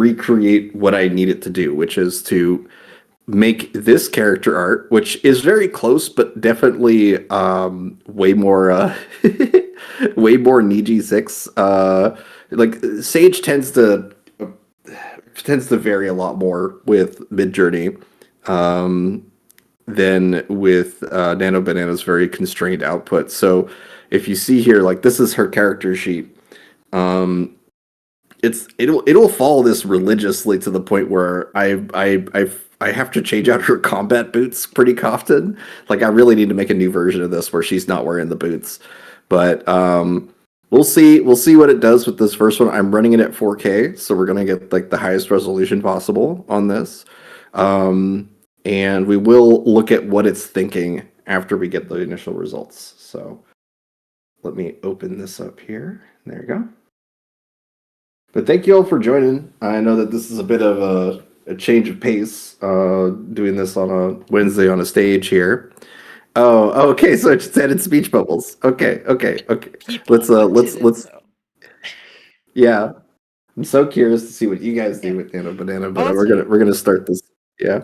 recreate what I need it to do, which is to make this character art, which is very close, but definitely way more way more Niji 6. Like Sage tends to vary a lot more with Midjourney than with Nano Banana's very constrained output. So if you see here, like this is her character sheet. Um, it'll follow this religiously to the point where I have to change out her combat boots pretty often. Like I really need to make a new version of this where she's not wearing the boots. But we'll see what it does with this first one. I'm running it at 4K, so we're gonna get like the highest resolution possible on this. And we will look at what it's thinking after we get the initial results. So let me open this up here. There you go. But thank you all for joining. I know that this is a bit of a change of pace, doing this on a Wednesday on a stage here. Oh, okay. So it just added speech bubbles. Okay. Let's. Yeah, I'm so curious to see what you guys do with Nano Banana, but we're gonna start this. Yeah.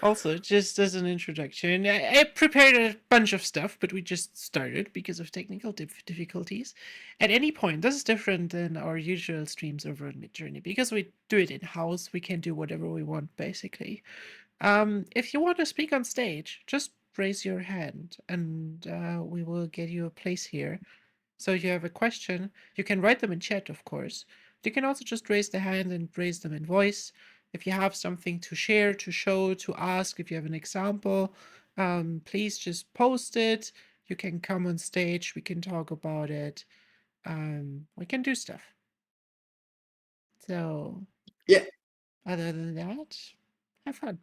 Also, just as an introduction, I prepared a bunch of stuff, but we just started because of technical difficulties. At any point, this is different than our usual streams over on Midjourney. Because we do it in-house, we can do whatever we want, basically. If you want to speak on stage, just raise your hand, and we will get you a place here. So if you have a question, you can write them in chat, of course. You can also just raise the hand and raise them in voice. If you have something to share, to show, to ask, if you have an example, please just post it. You can come on stage. We can talk about it. We can do stuff. So, yeah. Other than that, have fun.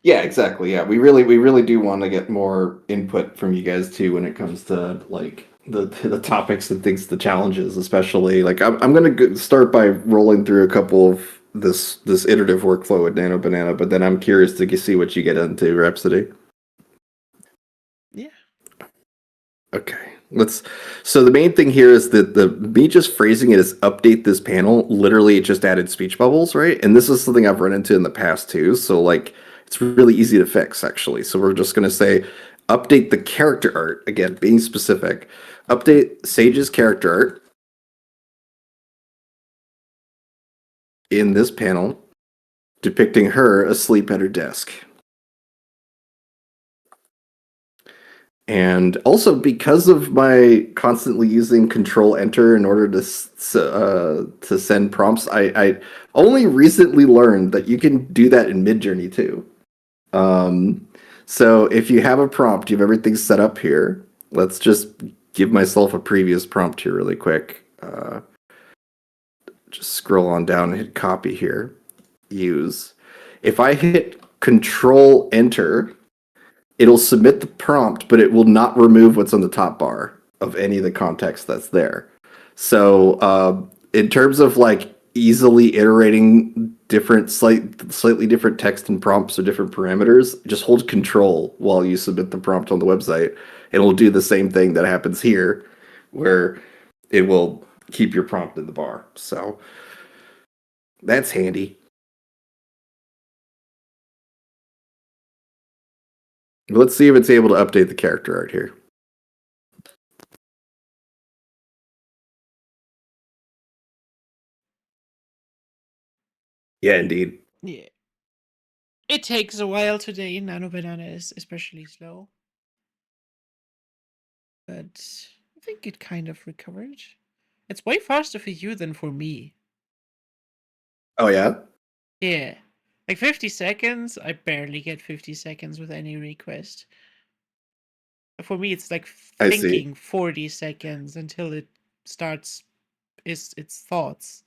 Yeah, exactly. Yeah, we really do want to get more input from you guys too when it comes to like the topics and things, the challenges, especially. Like I'm gonna start by rolling through a couple of this iterative workflow with Nano Banana, but then I'm curious to see what you get into Rhapsody. Yeah. Okay. So the main thing here is that me just phrasing it as update this panel, literally it just added speech bubbles, right? And this is something I've run into in the past too. So like it's really easy to fix actually. So we're just gonna say update the character art, again, being specific. Update Sage's character art in this panel, depicting her asleep at her desk. And also because of my constantly using Control Enter in order to send prompts, I only recently learned that you can do that in Midjourney too. So if you have a prompt, you have everything set up here. Let's just give myself a previous prompt here really quick. Just scroll on down and hit copy here. Use. If I hit Control Enter, it'll submit the prompt, but it will not remove what's on the top bar of any of the context that's there. So in terms of like easily iterating slightly different text and prompts or different parameters, just hold Control while you submit the prompt on the website, and it'll do the same thing that happens here, where it will keep your prompt in the bar. So that's handy. Let's see if it's able to update the character art here. Yeah, indeed. Yeah. It takes a while today. Nano Banana is especially slow. But I think it kind of recovered. It's way faster for you than for me. Oh, yeah? Yeah. Like 50 seconds, I barely get 50 seconds with any request. For me, it's like thinking 40 seconds until it starts its thoughts.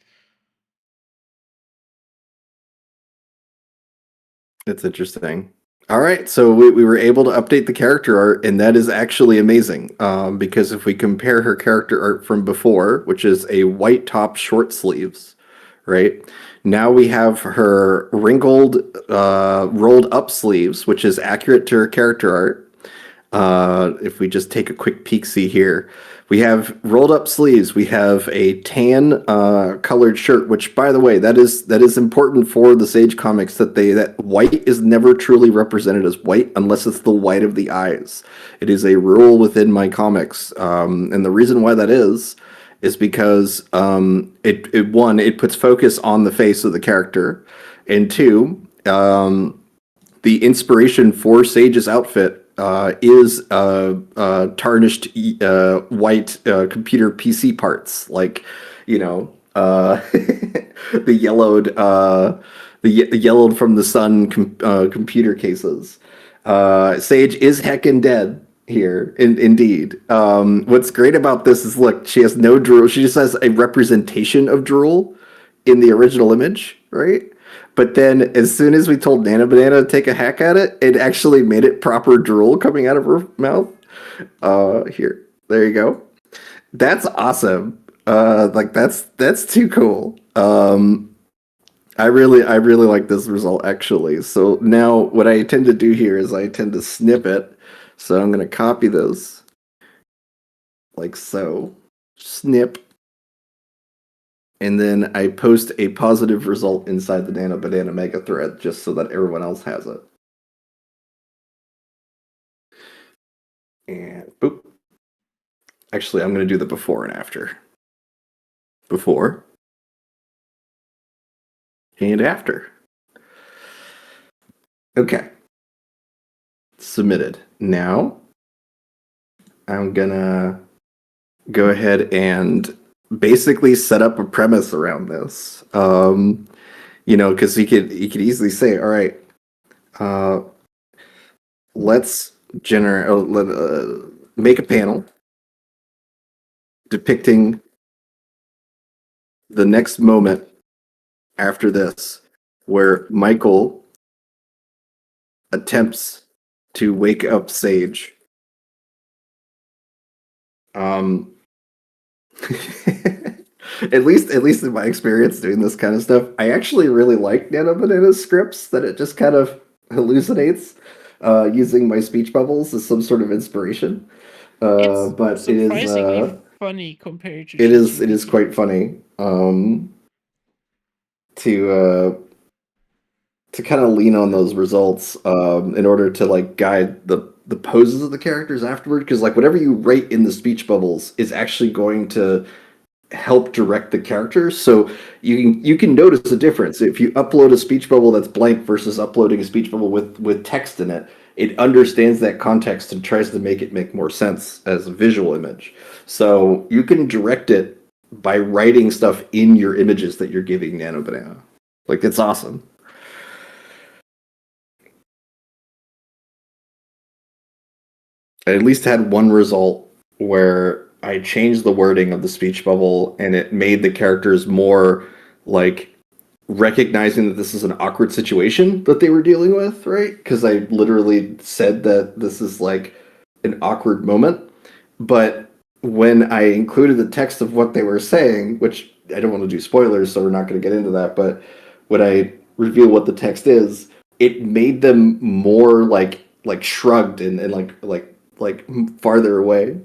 It's interesting. All right, so we were able to update the character art, and that is actually amazing. Because if we compare her character art from before, which is a white top, short sleeves, right? Now we have her wrinkled, rolled up sleeves, which is accurate to her character art. If we just take a quick peek see here. We have rolled up sleeves. We have a tan colored shirt, which, by the way, that is important for the Sage comics that white is never truly represented as white unless it's the white of the eyes. It is a rule within my comics, and the reason why that is because it puts focus on the face of the character, and two, the inspiration for Sage's outfit is tarnished white computer PC parts, like you know the yellowed from the sun computer cases. Sage is heckin' dead here, indeed. What's great about this is, look, she has no drool. She just has a representation of drool in the original image, right? But then, as soon as we told Nano Banana to take a hack at it, it actually made it proper drool coming out of her mouth. Here, there you go. That's awesome. Like that's too cool. I really like this result actually. So now what I tend to do here is I tend to snip it. So I'm gonna copy those like so. Snip. And then I post a positive result inside the Nano Banana Mega thread just so that everyone else has it. And boop. Actually, I'm going to do the before and after. Before and after. Okay. Submitted. Now, I'm going to go ahead and basically set up a premise around this. Because he could easily say, all right, let's make a panel depicting the next moment after this, where Michael attempts to wake up Sage. At least in my experience doing this kind of stuff, I actually really like Nano Banana's scripts that it just kind of hallucinates using my speech bubbles as some sort of inspiration. It's But surprisingly funny compared to it is ChatGPT. quite funny to kind of lean on those results in order to like guide the poses of the characters afterward, because like whatever you write in the speech bubbles is actually going to help direct the characters. So you can notice a difference if you upload a speech bubble that's blank versus uploading a speech bubble with text in it. It understands that context and tries to make it make more sense as a visual image. So you can direct it by writing stuff in your images that you're giving Nano Banana. Like, it's awesome. I at least had one result where I changed the wording of the speech bubble and it made the characters more like recognizing that this is an awkward situation that they were dealing with, right? Because I literally said that this is like an awkward moment. But when I included the text of what they were saying, which I don't want to do spoilers, so we're not going to get into that, but when I reveal what the text is, it made them more like shrugged and like farther away.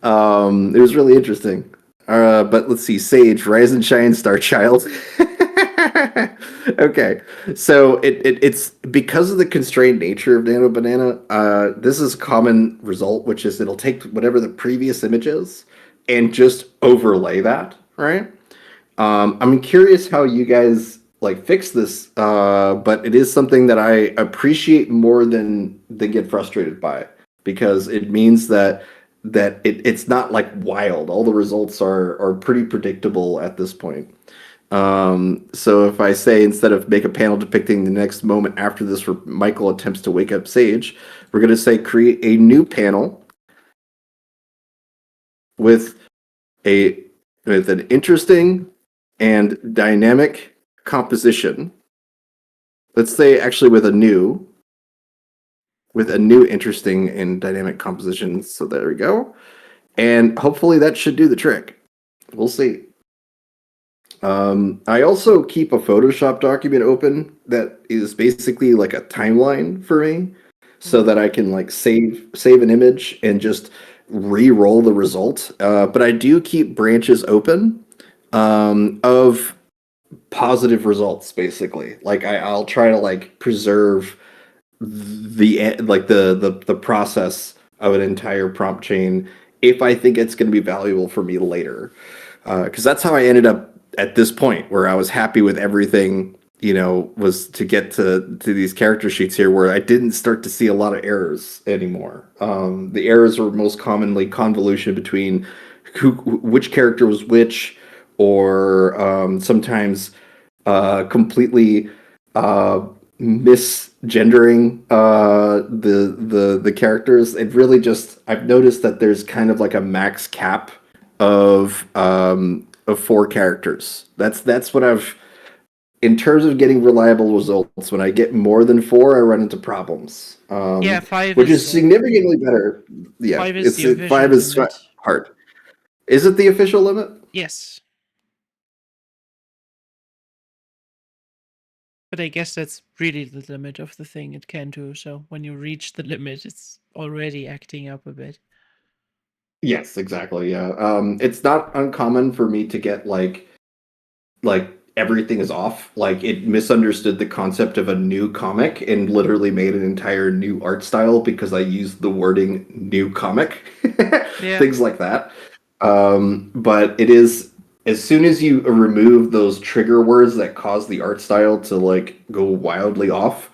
It was really interesting. But let's see, Sage, Rise and Shine, Star Child. Okay, so it's because of the constrained nature of Nano Banana. This is a common result, which is it'll take whatever the previous image is and just overlay that, right? I'm curious how you guys like fix this, but it is something that I appreciate more than get frustrated by, because it means that it's not like wild. All the results are pretty predictable at this point. So if I say, instead of make a panel depicting the next moment after this where Michael attempts to wake up Sage, we're going to say create a new panel with a with an interesting and dynamic composition. Let's say actually with a new interesting and dynamic composition. So there we go. And hopefully that should do the trick. We'll see. I also keep a Photoshop document open that is basically like a timeline for me, so that I can like save an image and just re-roll the result, but I do keep branches open of positive results. Basically, like I'll try to like preserve the process of an entire prompt chain if I think it's going to be valuable for me later. Because that's how I ended up at this point where I was happy with everything. Was to get to these character sheets here where I didn't start to see a lot of errors anymore. The errors were most commonly convolution between which character was which, or sometimes completely uh, misgendering the characters. It really just I've noticed that there's kind of like a max cap of 4 characters. That's what I've in terms of getting reliable results. When I get more than 4, I run into problems, Yeah, five which is is significantly better. Yeah, five is the official 5 is limit. hard. Is it the official limit? Yes. But I guess that's really the limit of the thing it can do. So when you reach the limit, it's already acting up a bit. Yes, exactly. Yeah. It's not uncommon for me to get like everything is off. Like it misunderstood the concept of a new comic and literally made an entire new art style because I used the wording new comic. Yeah. Things like that. But it is as soon as you remove those trigger words that cause the art style to like go wildly off,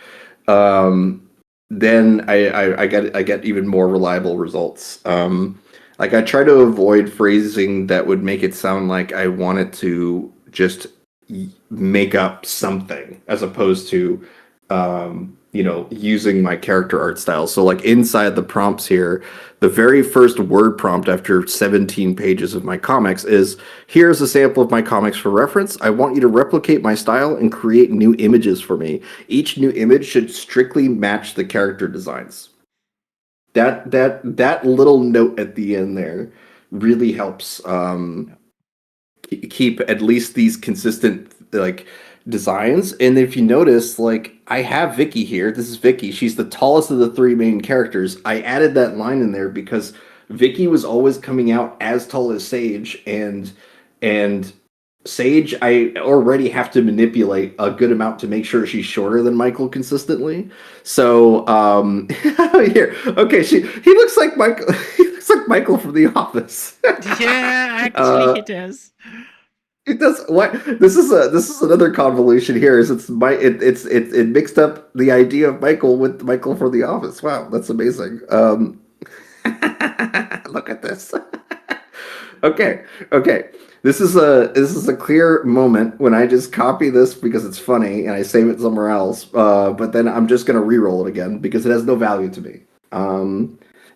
um, then I get even more reliable results. Like I try to avoid phrasing that would make it sound like I wanted to just make up something as opposed to using my character art style. So like inside the prompts here, the very first word prompt after 17 pages of my comics is here's a sample of my comics for reference. I want you to replicate my style and create new images for me. Each new image should strictly match the character designs. That little note at the end there really helps keep at least these consistent like designs. And if you notice, like I have Vicky here. This is Vicky. She's the tallest of the 3 main characters. I added that line in there because Vicky was always coming out as tall as Sage, and Sage I already have to manipulate a good amount to make sure she's shorter than Michael consistently. So here, okay, he looks like Michael. He looks like Michael from The Office. Yeah, actually uh, it does. it does what this is another convolution here. Is it mixed up the idea of Michael with Michael from The Office. Wow, that's amazing. Look at this. Okay, okay. This is a clear moment when I just copy this because it's funny and I save it somewhere else. But then I'm just gonna re-roll it again because it has no value to me.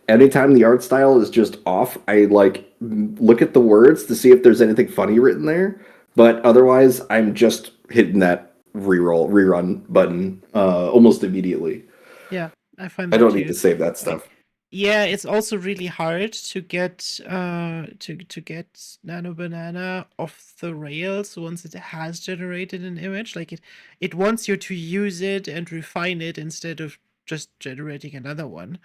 Anytime the art style is just off, I like look at the words to see if there's anything funny written there. But otherwise, I'm just hitting that re-roll rerun button almost immediately. Yeah, I find I that don't need too. to save that stuff. Yeah, it's also really hard to get to get Nano Banana off the rails once it has generated an image. Like it wants you to use it and refine it instead of just generating another one.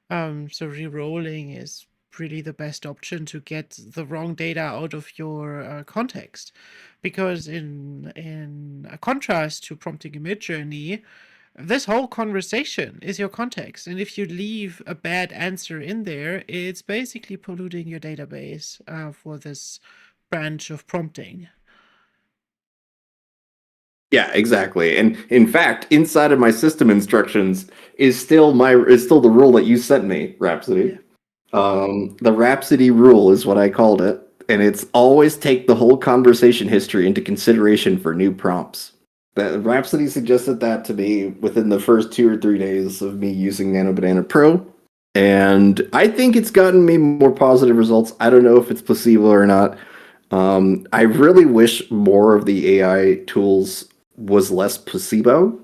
So re-rolling is really the best option to get the wrong data out of your context, because in a contrast to prompting a mid journey, this whole conversation is your context, and if you leave a bad answer in there, it's basically polluting your database for this branch of prompting. Yeah, exactly. And in fact, inside of my system instructions is still the rule that you sent me, Rhapsody. Yeah. The Rhapsody rule is what I called it, and it's always take the whole conversation history into consideration for new prompts. That Rhapsody suggested that to me within the first 2 or 3 days of me using Nano Banana Pro, and I think it's gotten me more positive results. I don't know if it's placebo or not. I really wish more of the AI tools was less placebo.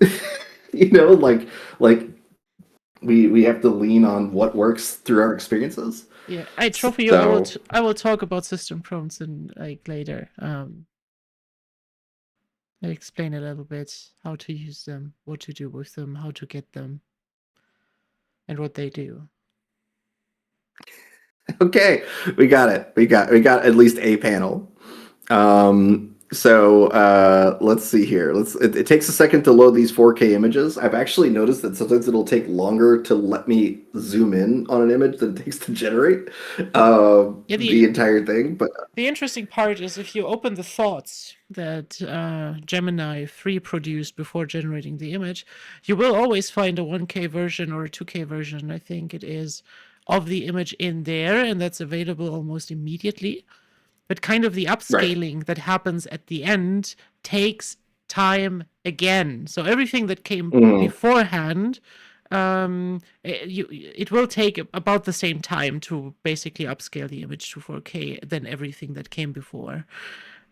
Like we have to lean on what works through our experiences. Yeah, I trophy you. So I will talk about system prompts in like later. I'll explain a little bit how to use them, what to do with them, how to get them, and what they do. Okay, we got it. We got at least a panel. Let's see here. It takes a second to load these 4K images. I've actually noticed that sometimes it'll take longer to let me zoom in on an image than it takes to generate Yeah, the entire thing. But the interesting part is if you open the thoughts that Gemini 3 produced before generating the image, you will always find a 1K version or a 2K version, I think it is, of the image in there, and that's available almost immediately. But kind of the right. upscaling that happens at the end takes time again. So everything that came Mhm. beforehand, it will take about the same time to basically upscale the image to 4K than everything that came before.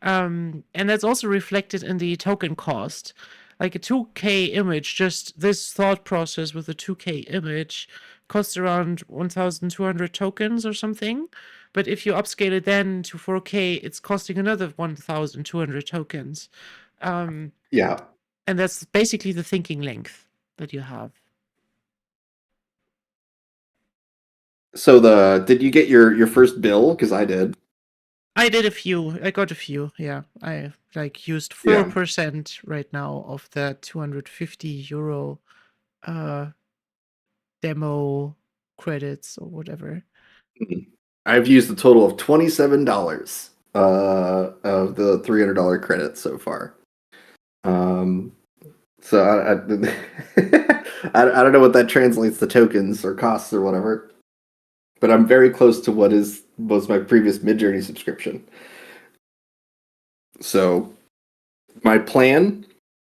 And that's also reflected in the token cost. Like a 2K image, just this thought process with a 2K image costs around 1,200 tokens or something. But if you upscale it then to 4K, it's costing another 1,200 tokens. Um, Yeah. and that's basically the thinking length that you have. So the did you get your first bill? Because I did. I did a few. I got a few. Yeah, I like used Yeah. 4% right now of the 250 euro uh demo credits or whatever. Mhm. I've used a total of $27 of the $300 credits so far. Um, so I don't know what that translates to tokens or costs or whatever, but I'm very close to was my previous Midjourney subscription. So my plan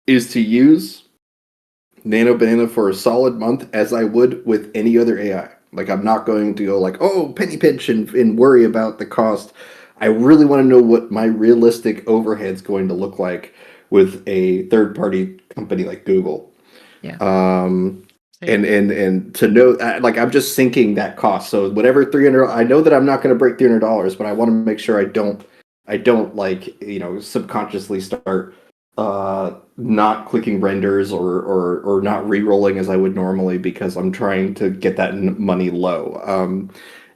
is to use Nano Banana for a solid month as I would with any other AI. Like I'm not going to go like, oh, penny pinch and worry about the cost. I really want to know what my realistic overhead's going to look like with a third party company like Google. Yeah, Um, and same. and and to know like I'm just sinking that cost. So whatever 300, I know that I'm not going to break $300, but I want to make sure I don't like subconsciously start not clicking renders or not re-rolling as I would normally because I'm trying to get that money low.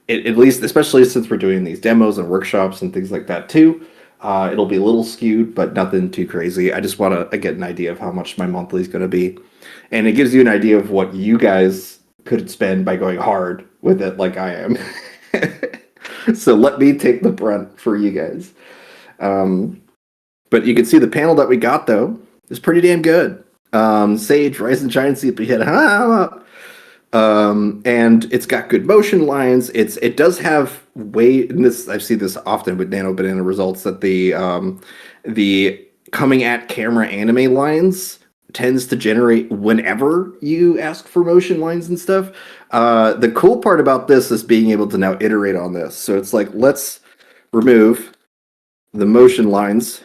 At least, especially since we're doing these demos and workshops and things like that too. It'll be a little skewed, but nothing too crazy. I just want to get an idea of how much my monthly is going to be, and it gives you an idea of what you guys could spend by going hard with it, like I am. So let me take the brunt for you guys. Um, but you can see the panel that we got though is pretty damn good. Sage, Rise and Shine, Sleepyhead, and it's got good motion lines. It does have way, and this I see this often with Nano Banana results that the coming at camera anime lines tends to generate whenever you ask for motion lines and stuff. The cool part about this is being able to now iterate on this. So it's like let's remove the motion lines.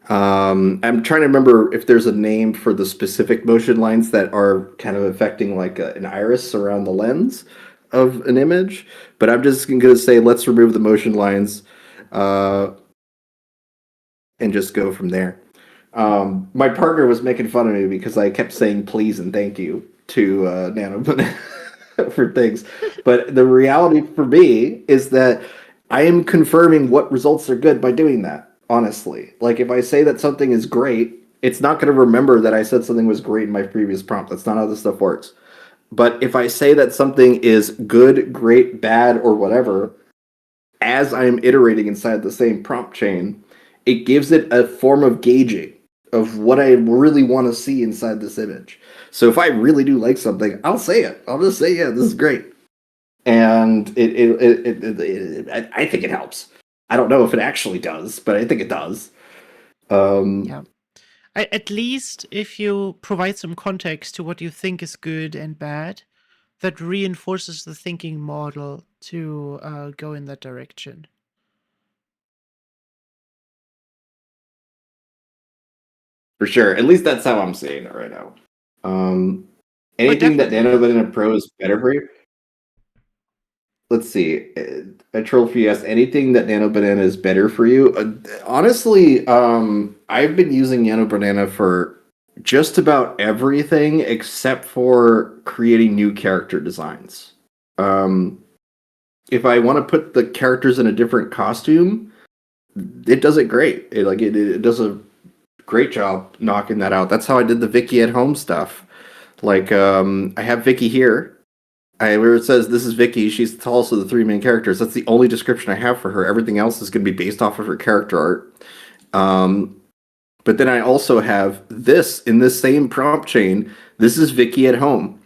I'm trying to remember if there's a name for the specific motion lines that are kind of affecting like an iris around the lens of an image. But I'm just going to say let's remove the motion lines uh, and just go from there. My partner was making fun of me because I kept saying please and thank you to Nano for things. But the reality for me is that I am confirming what results are good by doing that, honestly. Like if I say that something is great, it's not going to remember that I said something was great in my previous prompt. That's not how this stuff works. But if I say that something is good, great, bad, or whatever, as I am iterating inside the same prompt chain, it gives it a form of gauging of what I really want to see inside this image. So if I really do like something, I'll say it. I'll just say, yeah, this is great. And I think it helps. I don't know if it actually does, but I think it does. Um, Yeah. At least if you provide some context to what you think is good and bad, that reinforces the thinking model to go in that direction. for sure. At least that's how I'm seeing it right now. Um, Oh, anything that definitely. Nano Banana Pro is better for you, let's see. A trophy yes. Anything that Nano Banana is better for you? Honestly, I've been using Nano Banana for just about everything except for creating new character designs. Um, if I want to put the characters in a different costume, it does it great. It does a great job knocking that out. That's how I did the Vicky at home stuff. Like I have Vicky here. Where it says this is Vicky, she's the tallest of the three main characters. That's the only description I have for her. Everything else is going to be based off of her character art. But then I also have this in this same prompt chain. This is Vicky at home.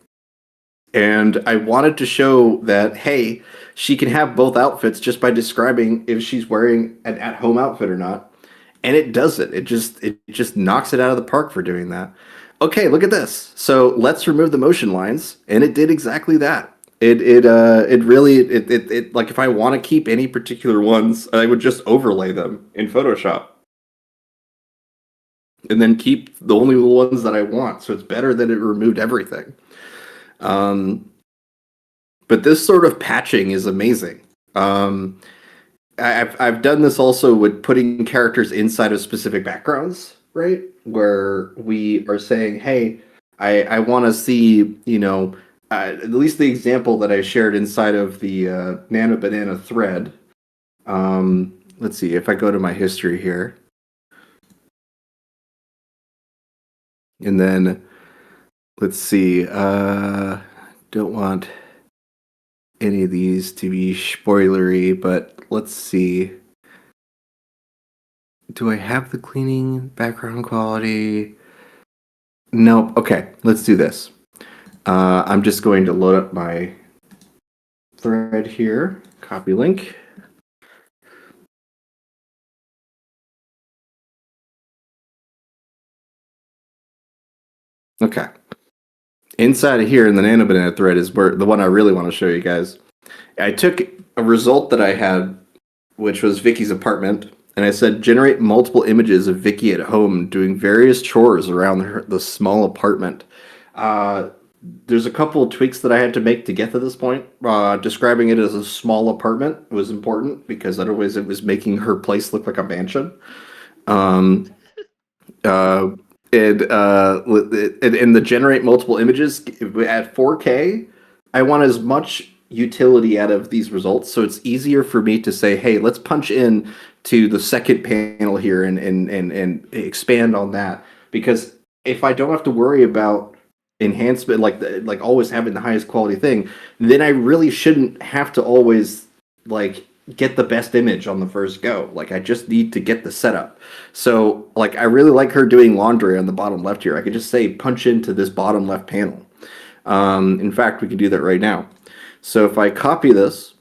And I wanted to show that, hey, she can have both outfits just by describing if she's wearing an at-home outfit or not. And it does it. It just knocks it out of the park for doing that. Okay, look at this. So let's remove the motion lines, and it did exactly that. It like if I want to keep any particular ones, I would just overlay them in Photoshop and then keep the only ones that I want. So it's better that it removed everything. Um, but this sort of patching is amazing. I've done this also with putting characters inside of specific backgrounds, right? Where we are saying, hey, I want to see, at least the example that I shared inside of the Nano Banana thread. Let's see if I go to my history here. And then let's see. Don't want any of these to be spoilery, but let's see. Do I have the cleaning background quality? Nope. Okay, let's do this. I'm just going to load up my thread here. Copy link. Okay. Inside of here in the Nano Banana thread is where the one I really want to show you guys. I took a result that I had, which was Vicky's apartment, and I said generate multiple images of Vicky at home doing various chores around the small apartment. There's a couple of tweaks that I had to make to get to this point. Describing it as a small apartment was important because otherwise it was making her place look like a mansion. Um, uh, and the generate multiple images at 4K, I want as much utility out of these results, so it's easier for me to say, hey, let's punch in to the second panel here and expand on that. Because if I don't have to worry about enhancement, like always having the highest quality thing, then I really shouldn't have to always like get the best image on the first go. Like I just need to get the setup. So like I really like her doing laundry on the bottom left here. I could just say punch into this bottom left panel. In fact, we can do that right now. So if I copy this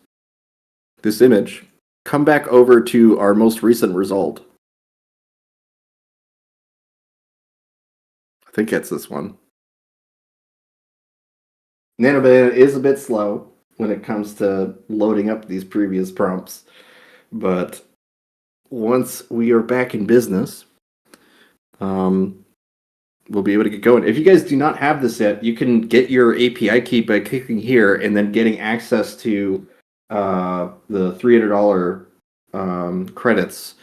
image, come back over to our most recent result. I think it's this one. Nano Banana is a bit slow when it comes to loading up these previous prompts, but once we are back in business, we'll be able to get going. If you guys do not have this yet, you can get your API key by clicking here and then getting access to the $300 credits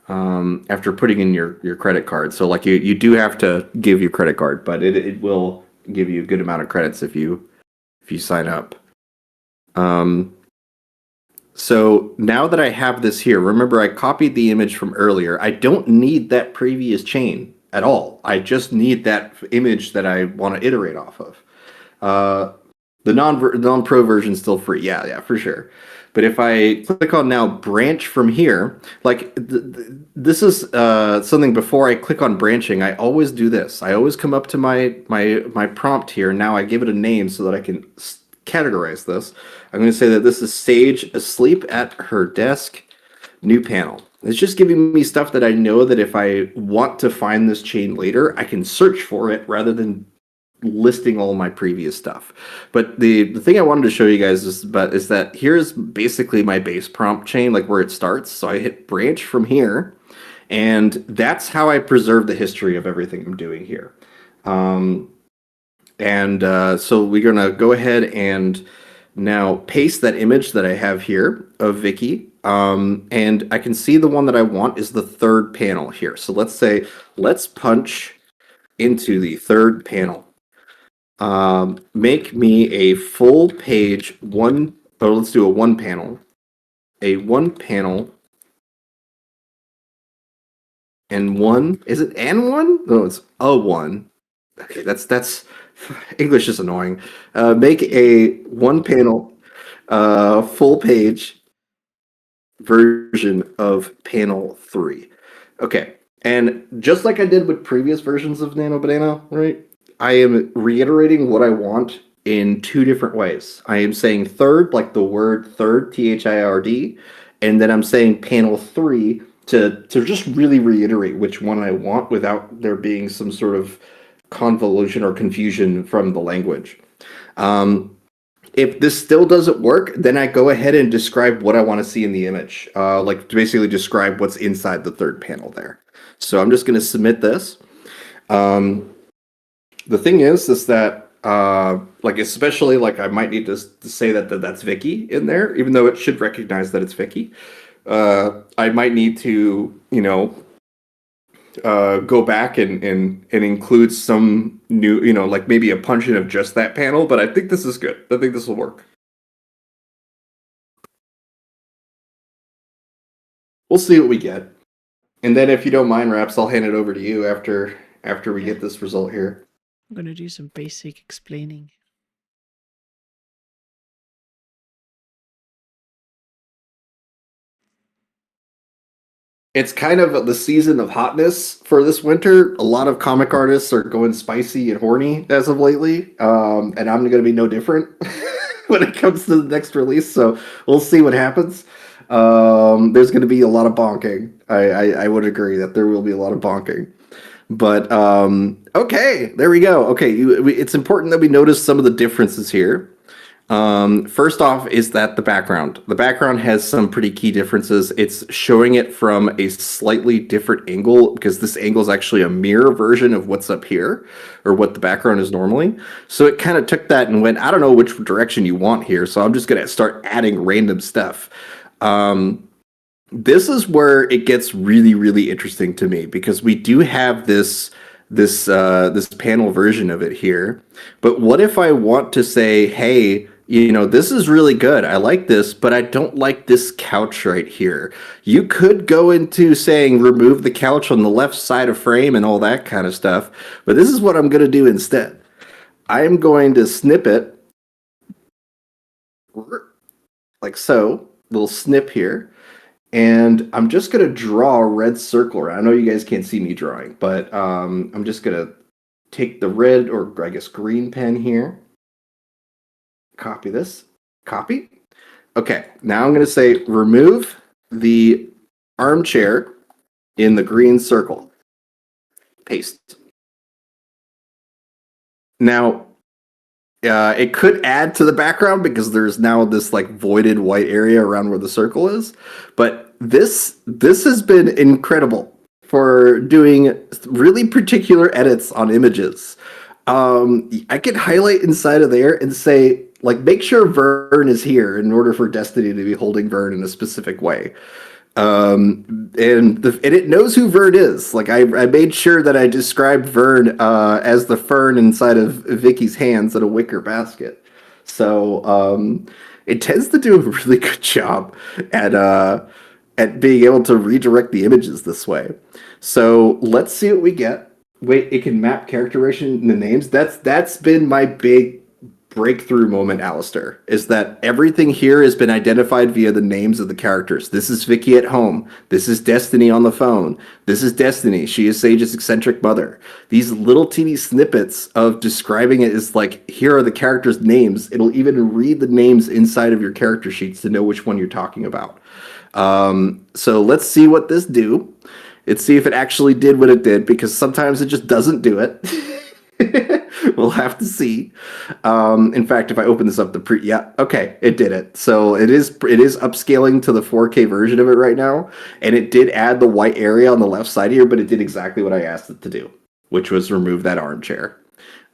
after putting in your credit card. So like you do have to give your credit card, but it will give you a good amount of credits if you sign up. So now that I have this here, remember I copied the image from earlier. I don't need that previous chain at all. I just need that image that I want to iterate off of. The non-pro version is still free. Yeah, for sure. But if I click on now branch from here, like this is something before I click on branching, I always do this. I always come up to my prompt here. Now I give it a name so that I can categorize this. I'm going to say that this is Sage asleep at her desk, new panel. It's just giving me stuff that I know that if I want to find this chain later, I can search for it rather than listing all my previous stuff. But the thing I wanted to show you guys is that here's basically my base prompt chain, like where it starts. So I hit branch from here, and that's how I preserve the history of everything I'm doing here. So we're gonna go ahead and now paste that image that I have here of Vicky. And I can see the one that I want is the third panel here. So let's punch into the third panel. Make me a full page, one Oh, let's do a one panel. A one panel and one. Is it and one? No, it's a one. Okay, that's English is annoying. Make a one panel, full page version of panel 3. Okay, and just like I did with previous versions of Nano Banana, right? I am reiterating what I want in two different ways. I am saying third, like the word third, THIRD, and then I'm saying panel 3 to just really reiterate which one I want without there being some sort of convolution or confusion from the language. Um, if this still doesn't work, then I go ahead and describe what I want to see in the image, like to basically describe what's inside the third panel there. So I'm just going to submit this. Um, the thing is that like especially like I might need to say that that's Vicky in there, even though it should recognize that it's Vicky. I might need to go back and include some new, like maybe a punch in of just that panel. But I think this is good. I think this will work. We'll see what we get. And then if you don't mind, Raps, I'll hand it over to you after we get this result here. I'm going to do some basic explaining. It's kind of the season of hotness for this winter. A lot of comic artists are going spicy and horny as of lately, and I'm going to be no different when it comes to the next release. So we'll see what happens. There's going to be a lot of bonking. I would agree that there will be a lot of bonking. But okay, there we go. Okay, it's important that we notice some of the differences here. First off is that the background. The background has some pretty key differences. It's showing it from a slightly different angle because this angle is actually a mirror version of what's up here or what the background is normally. So it kind of took that and went, I don't know which direction you want here. So I'm just going to start adding random stuff. This is where it gets really, really interesting to me because we do have this panel version of it here. But what if I want to say, hey, this is really good. I like this, but I don't like this couch right here. You could go into saying remove the couch on the left side of frame and all that kind of stuff. But this is what I'm going to do instead. I'm going to snip it like so, little snip here. And I'm just going to draw a red circle around. I know you guys can't see me drawing, but I'm just going to take the red or I guess green pen here. Copy this. Copy. Okay, now I'm going to say remove the armchair in the green circle. Paste. Now, it could add to the background because there's now this like voided white area around where the circle is. But this has been incredible for doing really particular edits on images. I could highlight inside of there and say, like, make sure Vern is here in order for Destiny to be holding Vern in a specific way. And it knows who Vern is. Like I made sure that I described Vern as the fern inside of Vicky's hands in a wicker basket. So it tends to do a really good job at being able to redirect the images this way. So let's see what we get. Wait, it can map characterization in the names. That's been my big breakthrough moment, Alistair, is that everything here has been identified via the names of the characters. This is Vicky at home. This is Destiny on the phone. This is Destiny. She is Sage's eccentric mother. These little teeny snippets of describing it is like, here are the characters' names. It'll even read the names inside of your character sheets to know which one you're talking about. So let's see what this do. Let's see if it actually did what it did, because sometimes it just doesn't do it. We'll have to see. In fact, if I open this up, yeah, okay, it did it. So it is upscaling to the 4K version of it right now, and it did add the white area on the left side here, but it did exactly what I asked it to do, which was remove that armchair.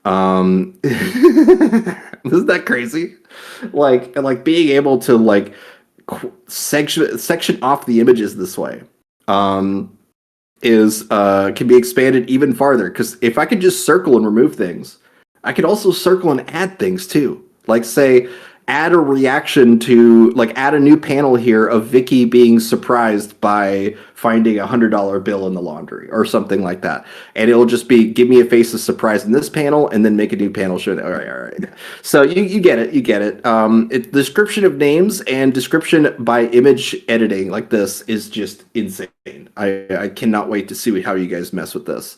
Isn't that crazy? Like being able to like section off the images this way. Can be expanded even farther, because if I could just circle and remove things, I could also circle and add things too. Like say add a reaction to, like, add a new panel here of Vicky being surprised by finding $100 bill in the laundry or something like that, and it'll just be give me a face of surprise in this panel, and then make a new panel showing. All right. So you get it, you get it. Description of names and description by image editing like this is just insane. I cannot wait to see how you guys mess with this.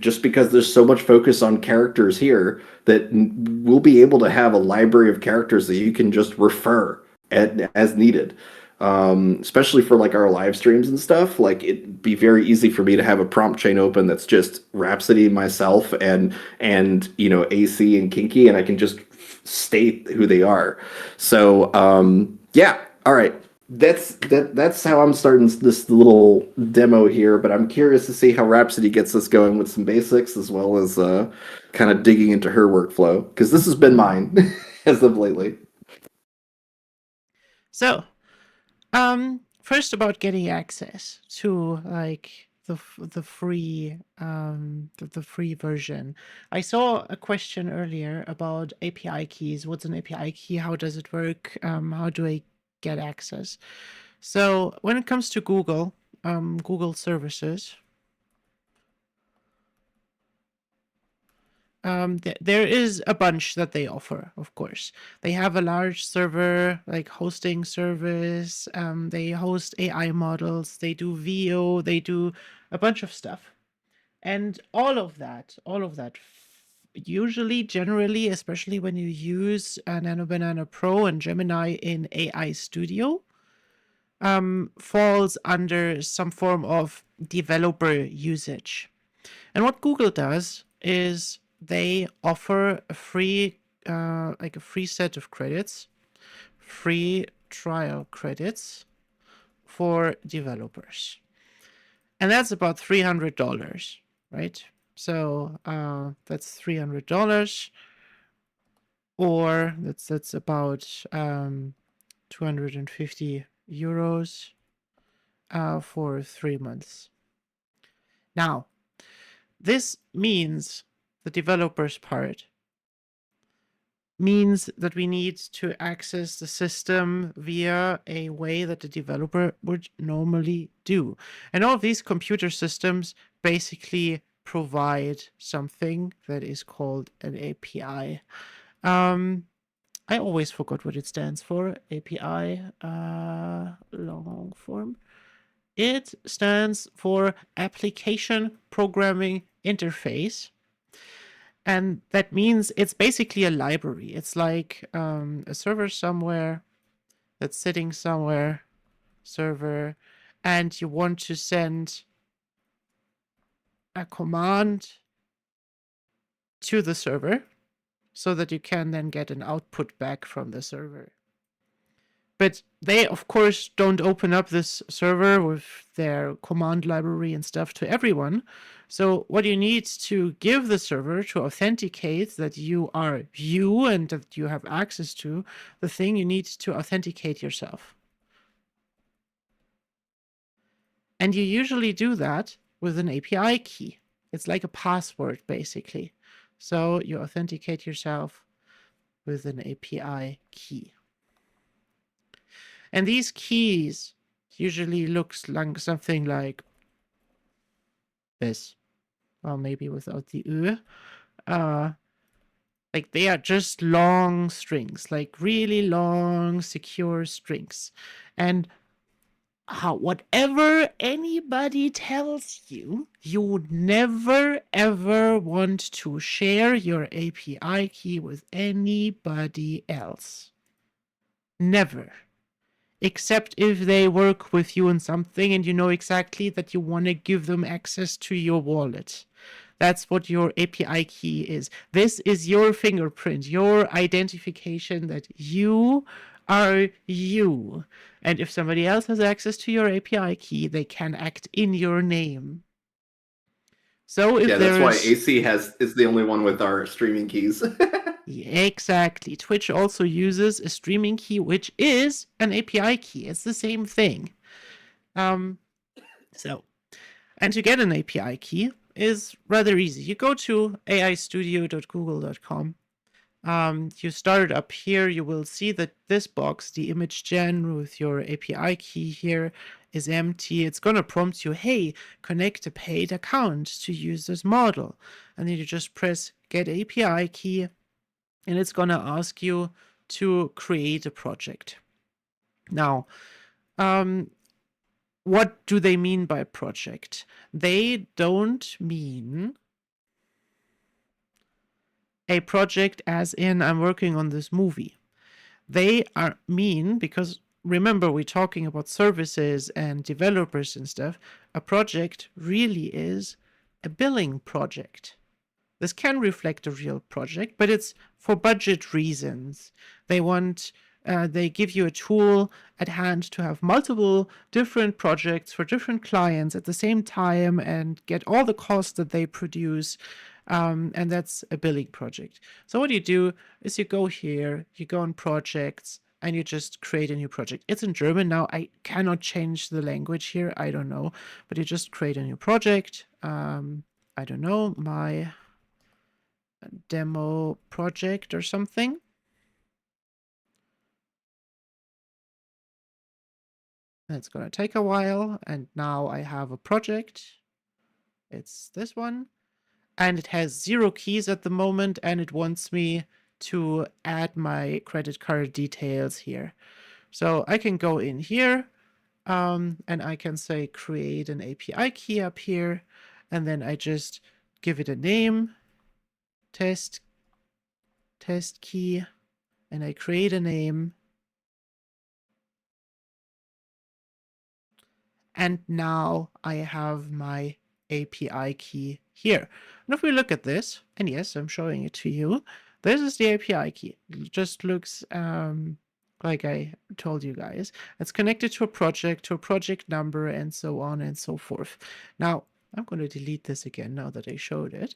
Just because there's so much focus on characters here that we'll be able to have a library of characters that you can just refer as needed. Especially for like our live streams and stuff, like it'd be very easy for me to have a prompt chain open that's just Rhapsody, myself, and AC and Kinky, and I can just state who they are. So yeah, all right. That's how I'm starting this little demo here, but I'm curious to see how Rhapsody gets us going with some basics as well as kind of digging into her workflow, because this has been mine as of lately. So, first about getting access to like the free the free version. I saw a question earlier about API keys. What's an API key? How does it work? How do I get access? So when it comes to Google, Google services, there is a bunch that they offer, of course. They have a large server, like hosting service. They host AI models. They do VO. They do a bunch of stuff. And all of that, usually, generally, especially when you use Nano Banana Pro and Gemini in AI Studio, falls under some form of developer usage. And what Google does is they offer a free, like a free set of credits, free trial credits for developers, and that's about $300, right? So that's $300, or that's about 250 euros for 3 months. Now, this means the developer's part means that we need to access the system via a way that the developer would normally do. And all of these computer systems basically provide something that is called an API. I always forgot what it stands for. API, long form. It stands for Application Programming Interface. And that means it's basically a library. It's like a server somewhere that's sitting somewhere, server, and you want to send a command to the server so that you can then get an output back from the server. But they, of course, don't open up this server with their command library and stuff to everyone. So what you need to give the server to authenticate that you are you and that you have access to the thing, you need to authenticate yourself. And you usually do that with an API key. It's like a password, basically. So you authenticate yourself with an API key. And these keys usually looks like something like this. Well, maybe without the U. Like they are just long strings, like really long, secure strings. And whatever anybody tells you, you would never ever want to share your API key with anybody else. Never. Except if they work with you on something and you know exactly that you want to give them access to your wallet. That's what your API key is. This is your fingerprint, your identification that you are you. And if somebody else has access to your API key, they can act in your name. So if Yeah, that's why there's AC is the only one with our streaming keys. exactly. Twitch also uses a streaming key, which is an API key. It's the same thing. So, and to get an API key is rather easy. You go to aistudio.google.com. You start up here, you will see that this box, the image gen with your API key here, is empty. It's going to prompt you, hey, connect a paid account to use this model. And then you just press get API key, and it's going to ask you to create a project. Now, what do they mean by project? They don't mean a project as in I'm working on this movie. They are mean because remember we're talking about services and developers and stuff. A project really is a billing project. This can reflect a real project, but it's for budget reasons. They give you a tool at hand to have multiple different projects for different clients at the same time and get all the costs that they produce. And that's a billing project. So what you do is you go here, you go on projects, and you just create a new project. It's in German now. I cannot change the language here. I don't know. But you just create a new project. I don't know, my demo project or something. It's going to take a while. And now I have a project. It's this one. And it has 0 keys at the moment. And it wants me to add my credit card details here. So I can go in here and I can say create an API key up here. And then I just give it a name, test key, and I create a name. And now I have my API key here. And if we look at this, and yes, I'm showing it to you, this is the API key. It just looks like I told you guys. It's connected to a project number, and so on and so forth. Now, I'm going to delete this again now that I showed it.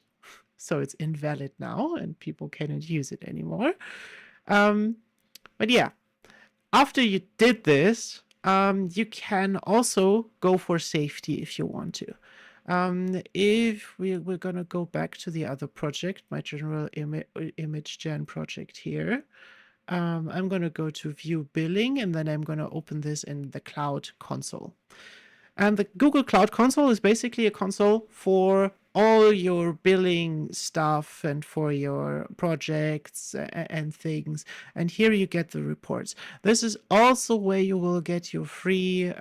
So it's invalid now, and people cannot use it anymore. But yeah, after you did this, you can also go for safety if you want to. If we're going to go back to the other project, my general image gen project here, I'm going to go to view billing, and then I'm going to open this in the cloud console. And the Google Cloud Console is basically a console for all your billing stuff and for your projects and things. And here you get the reports. This is also where you will get your free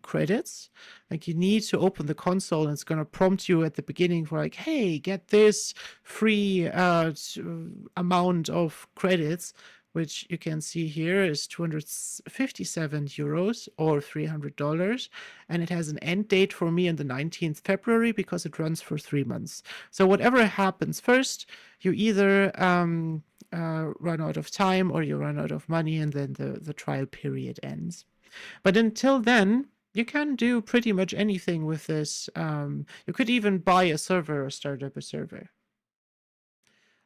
credits. Like you need to open the console, and it's going to prompt you at the beginning for like, hey, get this free amount of credits, which you can see here is 257 euros or $300. And it has an end date for me on the 19th February because it runs for 3 months. So whatever happens first, you either run out of time or you run out of money, and then the trial period ends. But until then, you can do pretty much anything with this. You could even buy a server or start up a server.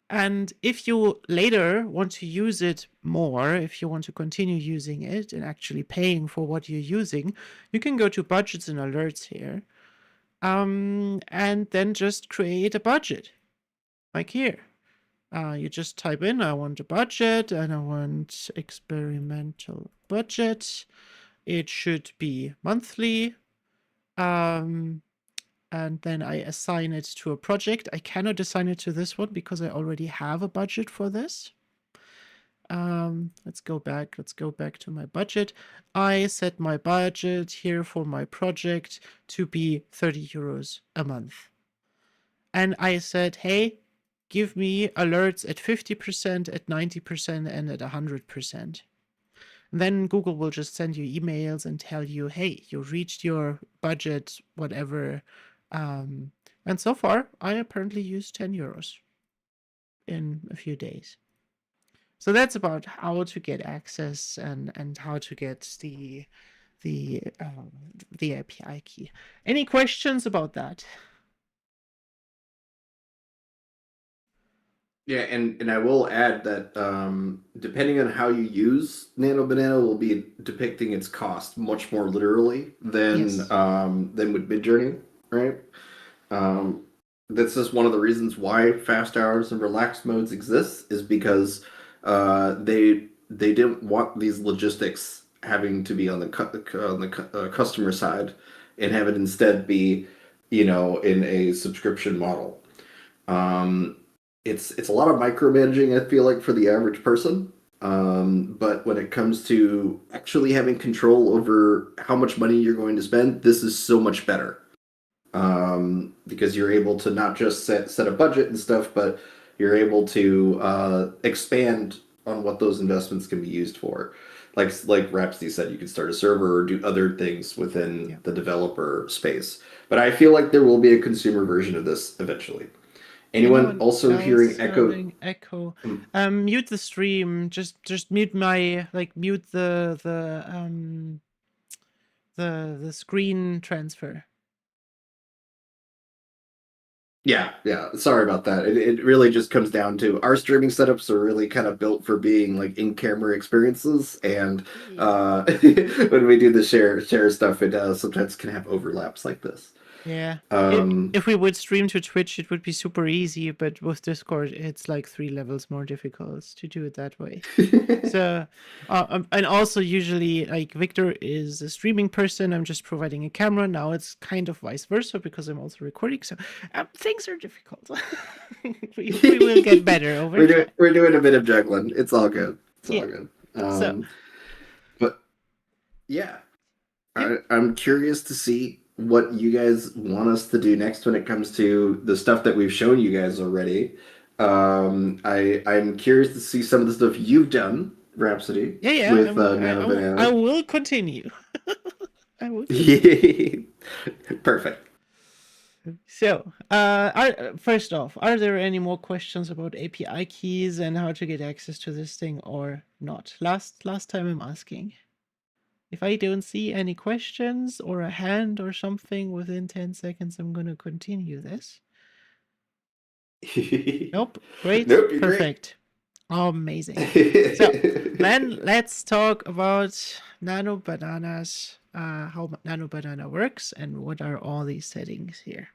And if you later want to use it more, if you want to continue using it and actually paying for what you're using, you can go to budgets and alerts here. And then just create a budget, like here. You just type in, I want a budget and I want experimental budget. It should be monthly. And then I assign it to a project. I cannot assign it to this one because I already have a budget for this. Let's go back to my budget. I set my budget here for my project to be 30 euros a month. And I said, hey, give me alerts at 50%, at 90%, and at 100%. And then Google will just send you emails and tell you, hey, you reached your budget, whatever. And so far, I apparently used 10 euros in a few days. So that's about how to get access and how to get the API key. Any questions about that? Yeah, and I will add that depending on how you use Nano Banana, will be depicting its cost much more literally Yes. than with Midjourney, right? Um, this is one of the reasons why fast hours and relaxed modes exist, is because they didn't want these logistics having to be on the customer side, and have it instead be, in a subscription model. Um, it's a lot of micromanaging, I feel like, for the average person. But when it comes to actually having control over how much money you're going to spend, this is so much better. Because you're able to not just set a budget and stuff, but you're able to expand on what those investments can be used for. Like Rhapsody said, you can start a server or do other things within Yeah. the developer space. But I feel like there will be a consumer version of this eventually. Anyone Anyone also hearing else echo? having echo? Hmm. Mute the stream. Just mute my mute the screen transfer. Yeah, yeah. Sorry about that. It really just comes down to our streaming setups are really kind of built for being like in-camera experiences, and Yeah. when we do the share stuff, it sometimes can have overlaps like this. Yeah. Um, If we would stream to Twitch, it would be super easy, but with Discord, it's like 3 levels more difficult to do it that way. So, and also usually, like Victor is a streaming person, I'm just providing a camera. Now it's kind of vice versa because I'm also recording. So things are difficult. We will get better over time. we're doing a bit of juggling. It's all good. It's all Yeah. good. So, But yeah, yep. I'm curious to see what you guys want us to do next when it comes to the stuff that we've shown you guys already. I'm curious to see some of the stuff you've done, Rhapsody, Yeah, yeah. with Nano I Banana. will continue. I will continue. Perfect. So, first off, are there any more questions about API keys and how to get access to this thing or not? Last time I'm asking. If I don't see any questions or a hand or something within 10 seconds, I'm gonna continue this. Nope. Great. Nope, you're great. Perfect. Amazing. So then let's talk about Nano Bananas, how Nano Banana works, and what are all these settings here.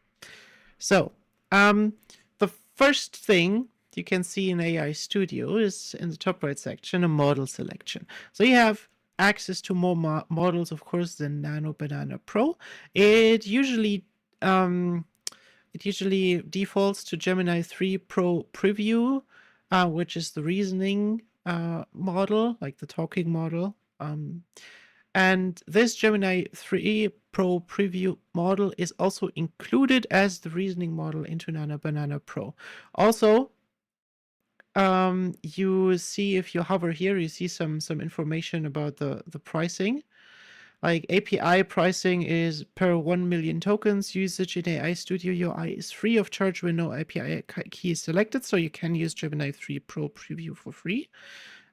So, the first thing you can see in AI Studio is in the top right section a model selection. So you have access to more models, of course, than Nano Banana Pro. It usually um, it usually defaults to Gemini 3 Pro Preview, which is the reasoning model, like the talking model. And this Gemini 3 Pro Preview model is also included as the reasoning model into Nano Banana Pro. Also, you see, if you hover here, you see some information about the pricing. Like API pricing is per 1 million tokens. Usage in AI Studio UI is free of charge when no API key is selected, so you can use Gemini 3 Pro Preview for free.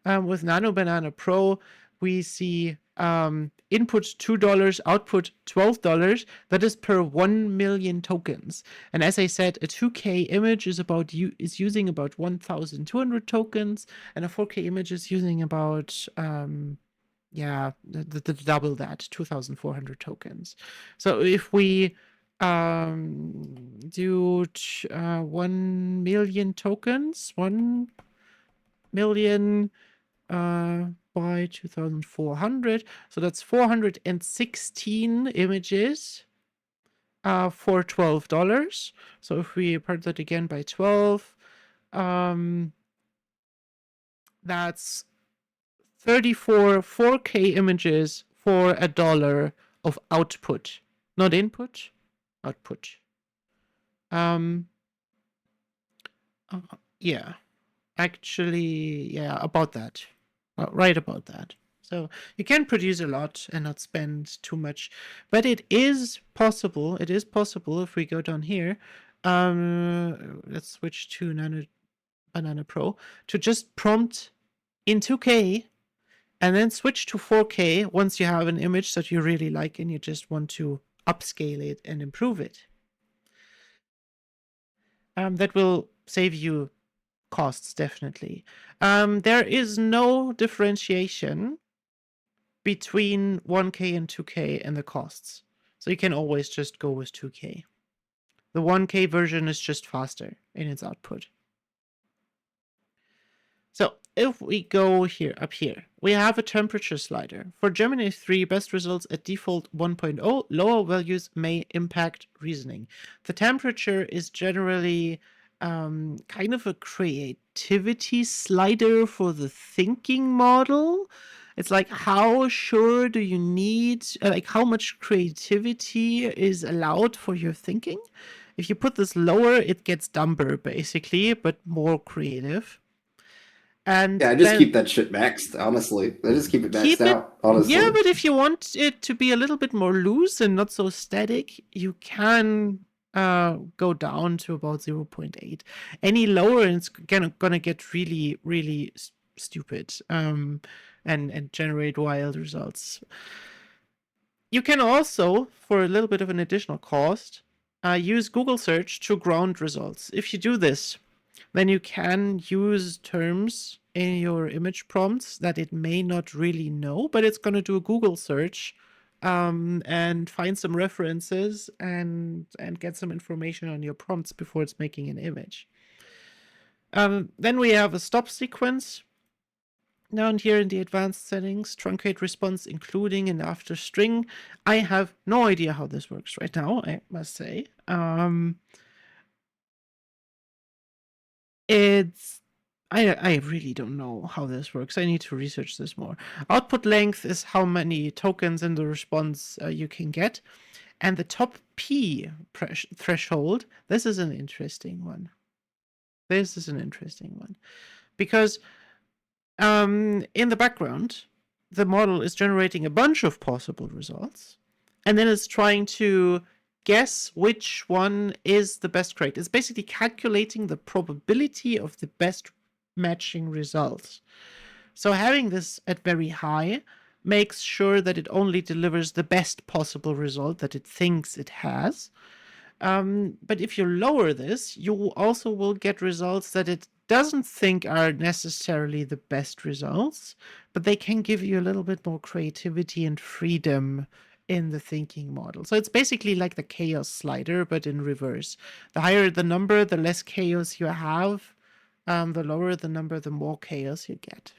With Nano Banana Pro, we see input $2, output $12. That is per 1 million tokens. And as I said, a 2K image is using about 1,200 tokens, and a 4K image is using about the double that, 2,400 tokens. So if we do 1 million tokens, 1 million by 2,400, so that's 416 images for $12. So if we part that again by 12, that's 34 4K images for $1 of output, not input, output. Um, yeah, actually, yeah, about that, right about that. So you can produce a lot and not spend too much, but it is possible. It is possible if we go down here. Let's switch to Nano Banana Pro to just prompt in 2K and then switch to 4K once you have an image that you really like and you just want to upscale it and improve it. That will save you costs, definitely. There is no differentiation between 1K and 2K and the costs. So you can always just go with 2K. The 1K version is just faster in its output. So if we go here, up here, we have a temperature slider. For Gemini 3, best results at default 1.0, lower values may impact reasoning. The temperature is generally kind of a creativity slider for the thinking model. It's like, how sure do you need, like how much creativity is allowed for your thinking? If you put this lower, it gets dumber basically, but more creative. And Yeah, I just then keep that shit maxed, honestly. I just keep it maxed keep it. out, Yeah, honestly. but if you want it to be a little bit more loose and not so static, you can go down to about 0.8. Any lower, and it's gonna get really, really stupid and generate wild results. You can also, for a little bit of an additional cost, use Google search to ground results. If you do this, then you can use terms in your image prompts that it may not really know, but it's going to do a Google search and find some references and get some information on your prompts before it's making an image. Then we have a stop sequence down here in the advanced settings, truncate response including and after string. I have no idea how this works right now, I must say. It's I really don't know how this works. I need to research this more. Output length is how many tokens in the response you can get. And the top P threshold, this is an interesting one. This is an interesting one. Because in the background, the model is generating a bunch of possible results. And then it's trying to guess which one is the best correct. It's basically calculating the probability of the best matching results. So having this at very high makes sure that it only delivers the best possible result that it thinks it has. But if you lower this, you also will get results that it doesn't think are necessarily the best results, but they can give you a little bit more creativity and freedom in the thinking model. So it's basically like the chaos slider, but in reverse. The higher the number, the less chaos you have. The lower the number, the more chaos you get.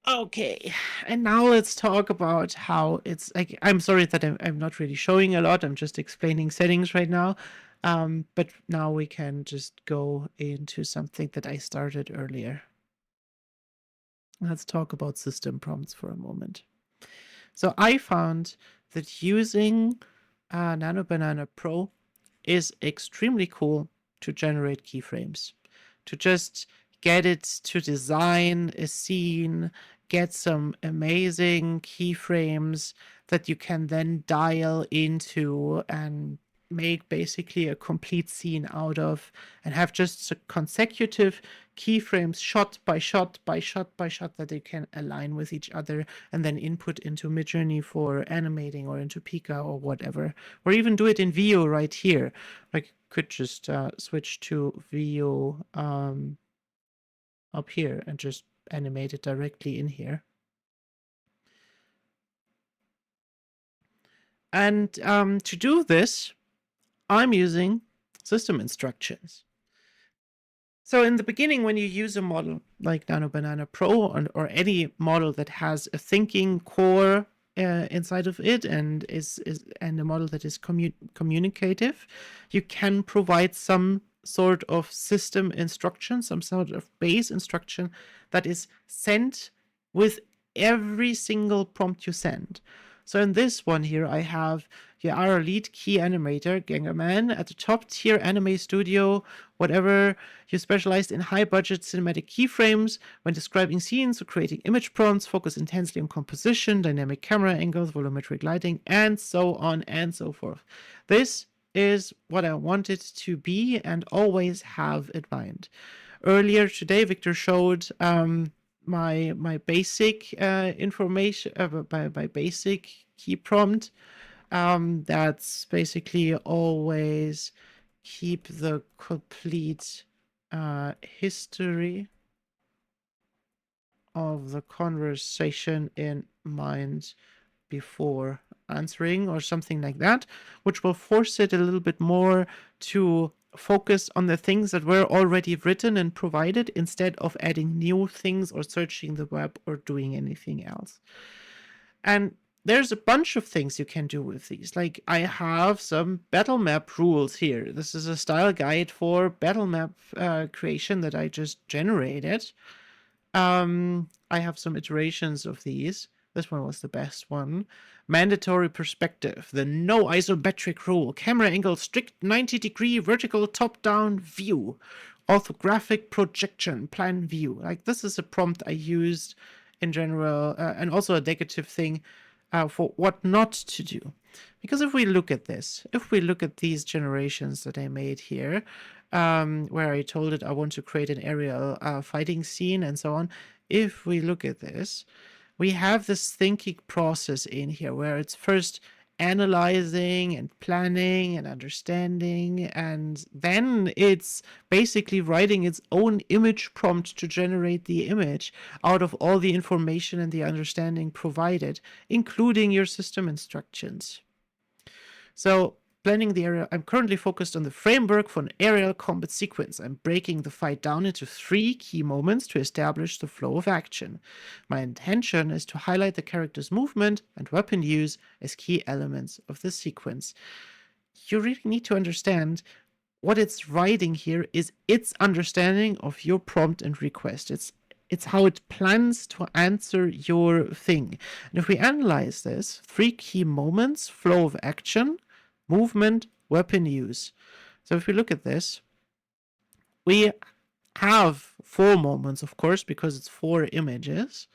Okay, and now let's talk about how it's like. I'm sorry that I'm not really showing a lot. I'm just explaining settings right now. But now we can just go into something that I started earlier. Let's talk about system prompts for a moment. So I found that using Nano Banana Pro is extremely cool to generate keyframes, to just get it to design a scene, get some amazing keyframes that you can then dial into and make basically a complete scene out of, and have just consecutive keyframes shot by shot by shot by shot that they can align with each other and then input into Midjourney for animating or into Pika or whatever, or even do it in Veo right here. I could just switch to Veo up here and just animate it directly in here. And to do this, I'm using system instructions. So in the beginning, when you use a model like Nano Banana Pro or any model that has a thinking core inside of it and is a model that is communicative, you can provide some sort of system instruction, some sort of base instruction that is sent with every single prompt you send. So in this one here, I have our lead key animator, Gangerman, at the top tier anime studio, whatever. You specialized in high budget cinematic keyframes when describing scenes or creating image prompts, focus intensely on composition, dynamic camera angles, volumetric lighting, and so on and so forth. This is what I want it to be and always have in mind. Earlier today, Victor showed my basic information, my basic key prompt. That's basically always keep the complete history of the conversation in mind before answering or something like that, which will force it a little bit more to focus on the things that were already written and provided instead of adding new things or searching the web or doing anything else. And there's a bunch of things you can do with these. Like, I have some battle map rules here. This is a style guide for battle map creation that I just generated. I have some iterations of these. This one was the best one. Mandatory perspective, the no isometric rule, camera angle, strict 90-degree vertical top-down view, orthographic projection, plan view. Like, this is a prompt I used in general, and also a negative thing for what not to do. Because if we look at this, if we look at these generations that I made here, where I told it I want to create an aerial fighting scene and so on, if we look at this, we have this thinking process in here where it's first analyzing and planning and understanding, and then it's basically writing its own image prompt to generate the image out of all the information and the understanding provided, including your system instructions. So, planning the area, I'm currently focused on the framework for an aerial combat sequence. I'm breaking the fight down into 3 key moments to establish the flow of action. My intention is to highlight the character's movement and weapon use as key elements of the sequence. You really need to understand what it's writing here is its understanding of your prompt and request. It's how it plans to answer your thing. And if we analyze this, 3 key moments, flow of action, movement, weapon use. So if we look at this, we have 4 moments, of course, because it's 4 images.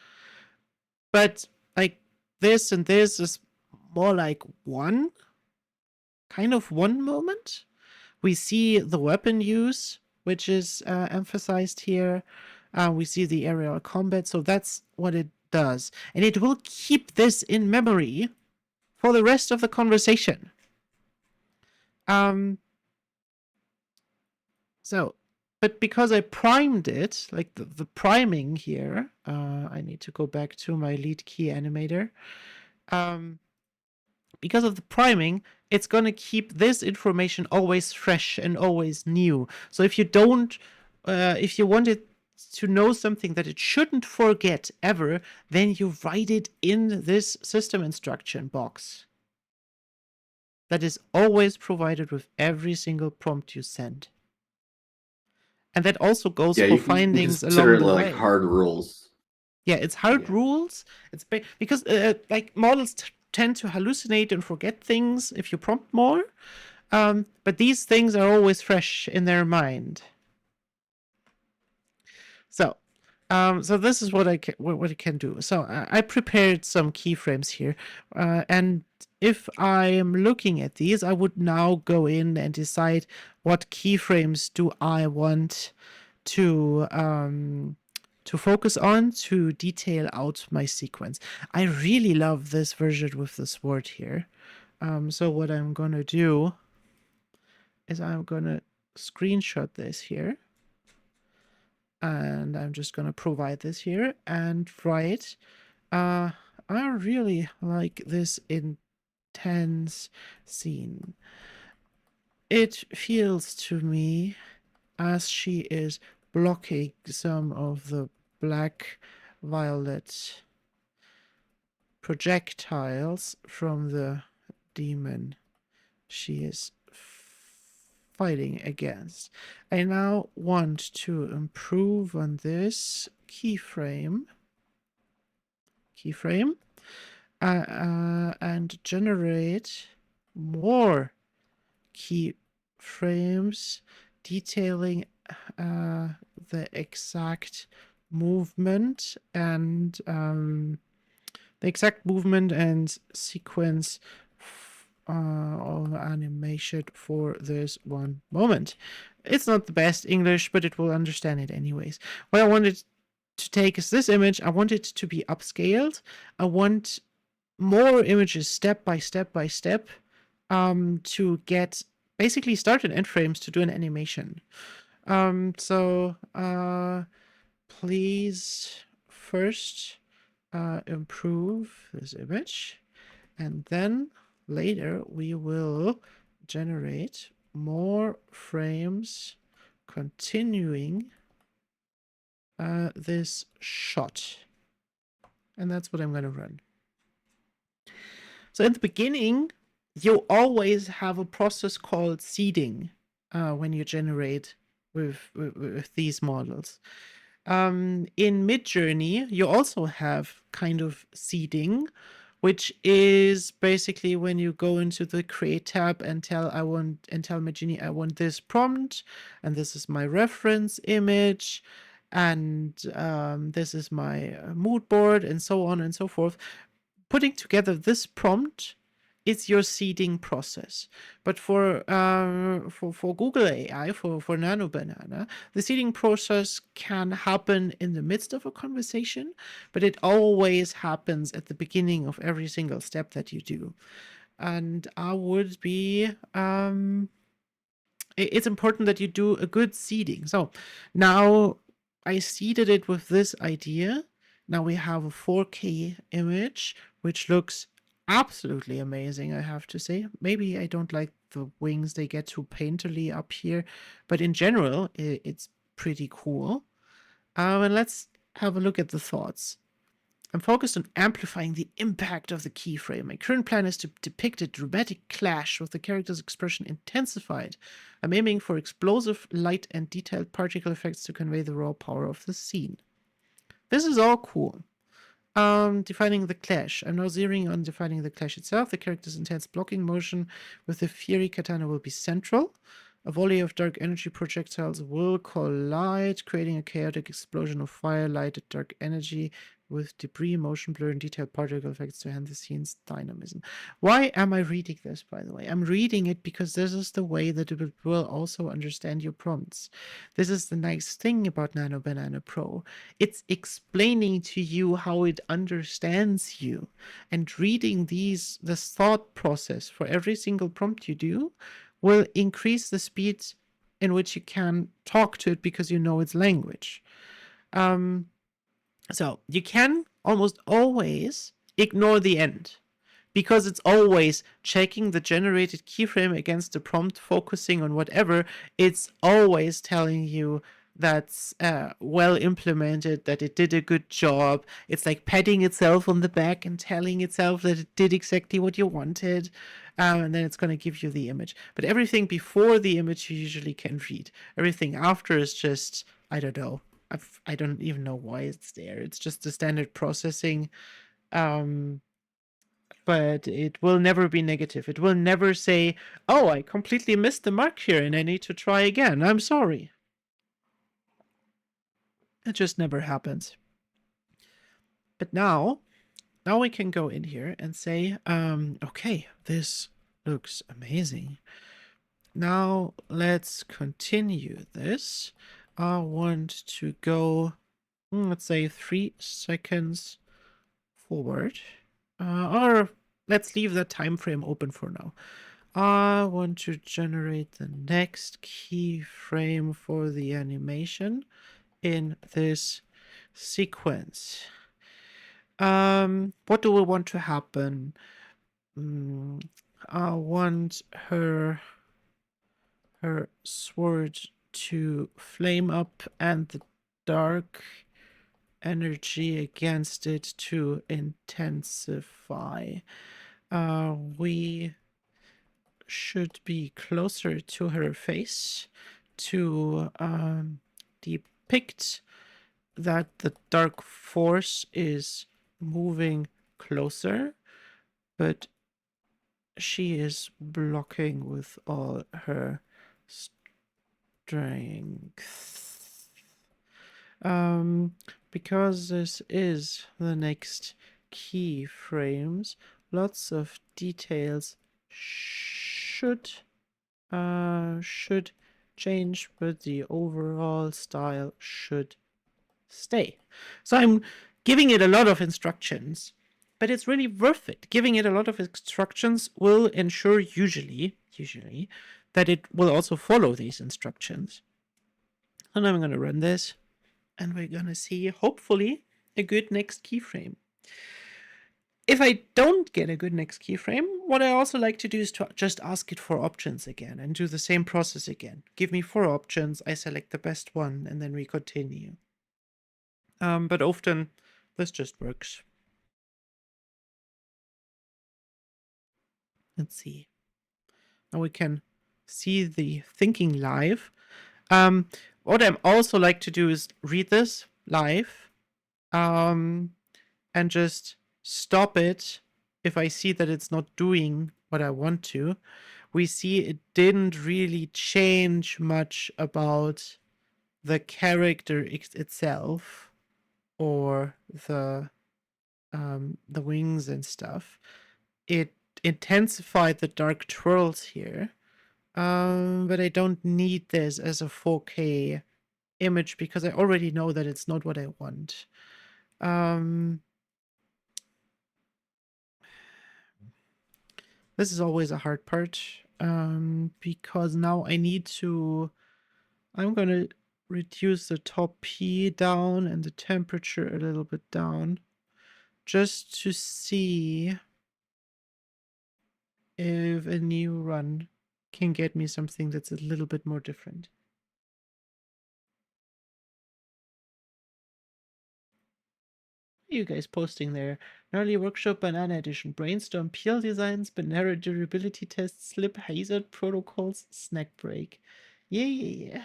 But like this and this is more like one moment. We see the weapon use, which is emphasized here. We see the aerial combat, so that's what it does. And it will keep this in memory for the rest of the conversation. But because I primed it, like the priming here, I need to go back to my lead key animator. Because of the priming, it's going to keep this information always fresh and always new. So if you don't, if you want it to know something that it shouldn't forget ever, then you write it in this system instruction box that is always provided with every single prompt you send. And that also goes for findings along the way. Like hard rules. Yeah, it's hard rules. It's because like models tend to hallucinate and forget things if you prompt more. But these things are always fresh in their mind. So, so this is what it can do. So I prepared some keyframes here, and if I am looking at these, I would now go in and decide what keyframes do I want to focus on to detail out my sequence. I really love this version with the sword here. So what I'm gonna do is I'm gonna screenshot this here. And I'm just gonna provide this here and write, I really like this intense scene. It feels to me as she is blocking some of the black violet projectiles from the demon she is fighting against. I now want to improve on this keyframe and generate more keyframes detailing the exact movement and sequence of animation for this one moment. It's not the best English, but it will understand it anyways. What I wanted to take is this image. I want it to be upscaled. I want more images step by step by step to get basically start and end frames to do an animation. So please first improve this image. And then later we will generate more frames continuing this shot. And that's what I'm going to run. So in the beginning, you always have a process called seeding when you generate with these models. In Midjourney, you also have kind of seeding, which is basically when you go into the create tab and tell Midjourney I want this prompt, and this is my reference image, and this is my mood board, and so on and so forth. Putting together this prompt is your seeding process. But for Google AI, for Nano Banana, the seeding process can happen in the midst of a conversation, but it always happens at the beginning of every single step that you do. And I would be it's important that you do a good seeding. So now I seeded it with this idea. Now we have a 4K image, which looks absolutely amazing, I have to say. Maybe I don't like the wings, they get too painterly up here, but in general, it's pretty cool. And let's have a look at the thoughts. I'm focused on amplifying the impact of the keyframe. My current plan is to depict a dramatic clash with the character's expression intensified. I'm aiming for explosive light and detailed particle effects to convey the raw power of the scene. This is all cool. Defining the clash. I'm now zeroing on defining the clash itself. The character's intense blocking motion with the Fury Katana will be central. A volley of dark energy projectiles will collide, creating a chaotic explosion of fire, light, and dark energy with debris, motion blur, and detailed particle effects to enhance the scene's dynamism. Why am I reading this, by the way? I'm reading it because this is the way that it will also understand your prompts. This is the nice thing about Nano Banana Pro. It's explaining to you how it understands you. And reading this thought process for every single prompt you do will increase the speed in which you can talk to it because you know its language. So you can almost always ignore the end because it's always checking the generated keyframe against the prompt, focusing on whatever. It's always telling you that's well implemented, that it did a good job. It's like patting itself on the back and telling itself that it did exactly what you wanted. And then it's going to give you the image. But everything before the image you usually can read. Everything after is just, I don't know. I don't even know why it's there. It's just the standard processing. But it will never be negative. It will never say, oh, I completely missed the mark here and I need to try again. I'm sorry. It just never happens. But now we can go in here and say, okay, this looks amazing. Now let's continue this. I want to go, let's say 3 seconds forward. Or let's leave the time frame open for now. I want to generate the next keyframe for the animation in this sequence. What do we want to happen? I want her sword to flame up and the dark energy against it to intensify. We should be closer to her face to depict that the dark force is moving closer, but she is blocking with all her strength. Because this is the next keyframes, lots of details should change, but the overall style should stay. So I'm giving it a lot of instructions, but it's really worth it. Giving it a lot of instructions will ensure usually that it will also follow these instructions. And I'm going to run this, and we're going to see hopefully a good next keyframe. if I don't get a good next keyframe, what I also like to do is to just ask it for options again and do the same process again. Give me 4 options, I select the best one, and then we continue. But often this just works. Let's see. Now we can see the thinking live. What I also like to do is read this live, and just stop it if I see that it's not doing what I want to. We see it didn't really change much about the character itself or the wings and stuff. It intensified the dark twirls here. But I don't need this as a 4K image because I already know that it's not what I want. This is always a hard part, because now I need to. I'm gonna reduce the top P down and the temperature a little bit down, just to see if a new run can get me something that's a little bit more different. You guys posting there? Gnarly Workshop Banana Edition, Brainstorm, Peel Designs, Banana Durability Tests, Slip Hazard Protocols, Snack Break. Yeah.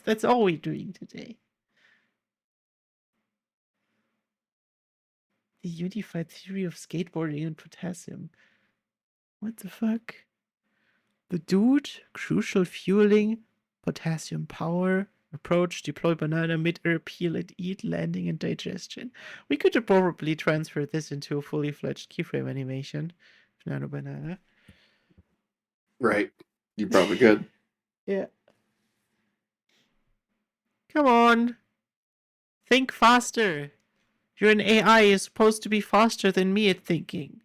That's all we're doing today. The Unified Theory of Skateboarding and Potassium. What the fuck? The Dude, Crucial Fueling, Potassium Power, Approach, Deploy Banana, Mid-Air, Peel and Eat, Landing and Digestion. We could probably transfer this into a fully fledged keyframe animation. Nano Banana. Right. You probably could. Yeah. Come on. Think faster. You're an AI. You're supposed to be faster than me at thinking.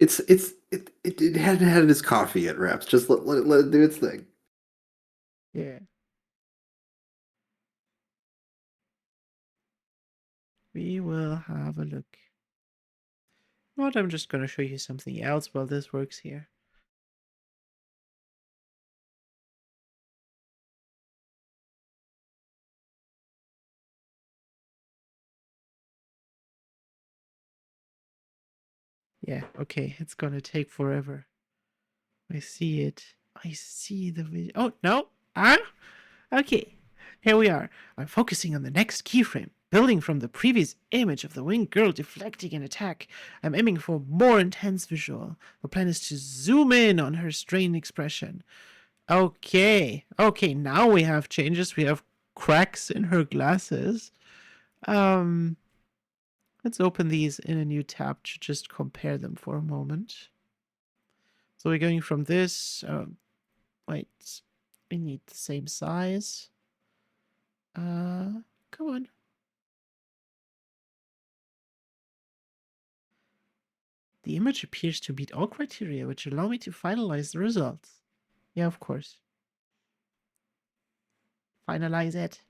It hadn't had its coffee yet, Raps. Just let it do its thing. Yeah. We will have a look. What? I'm just gonna show you something else while this works here. Yeah, okay, it's gonna take forever. I see it. I see the video. Oh, no. Ah? Okay. Here we are. I'm focusing on the next keyframe, building from the previous image of the winged girl deflecting an attack. I'm aiming for more intense visual. The plan is to zoom in on her strained expression. Okay. Okay, now we have changes. We have cracks in her glasses. Let's open these in a new tab to just compare them for a moment. So we're going from this. Wait, we need the same size. Come on. The image appears to meet all criteria, which allow me to finalize the results. Yeah, of course. Finalize it.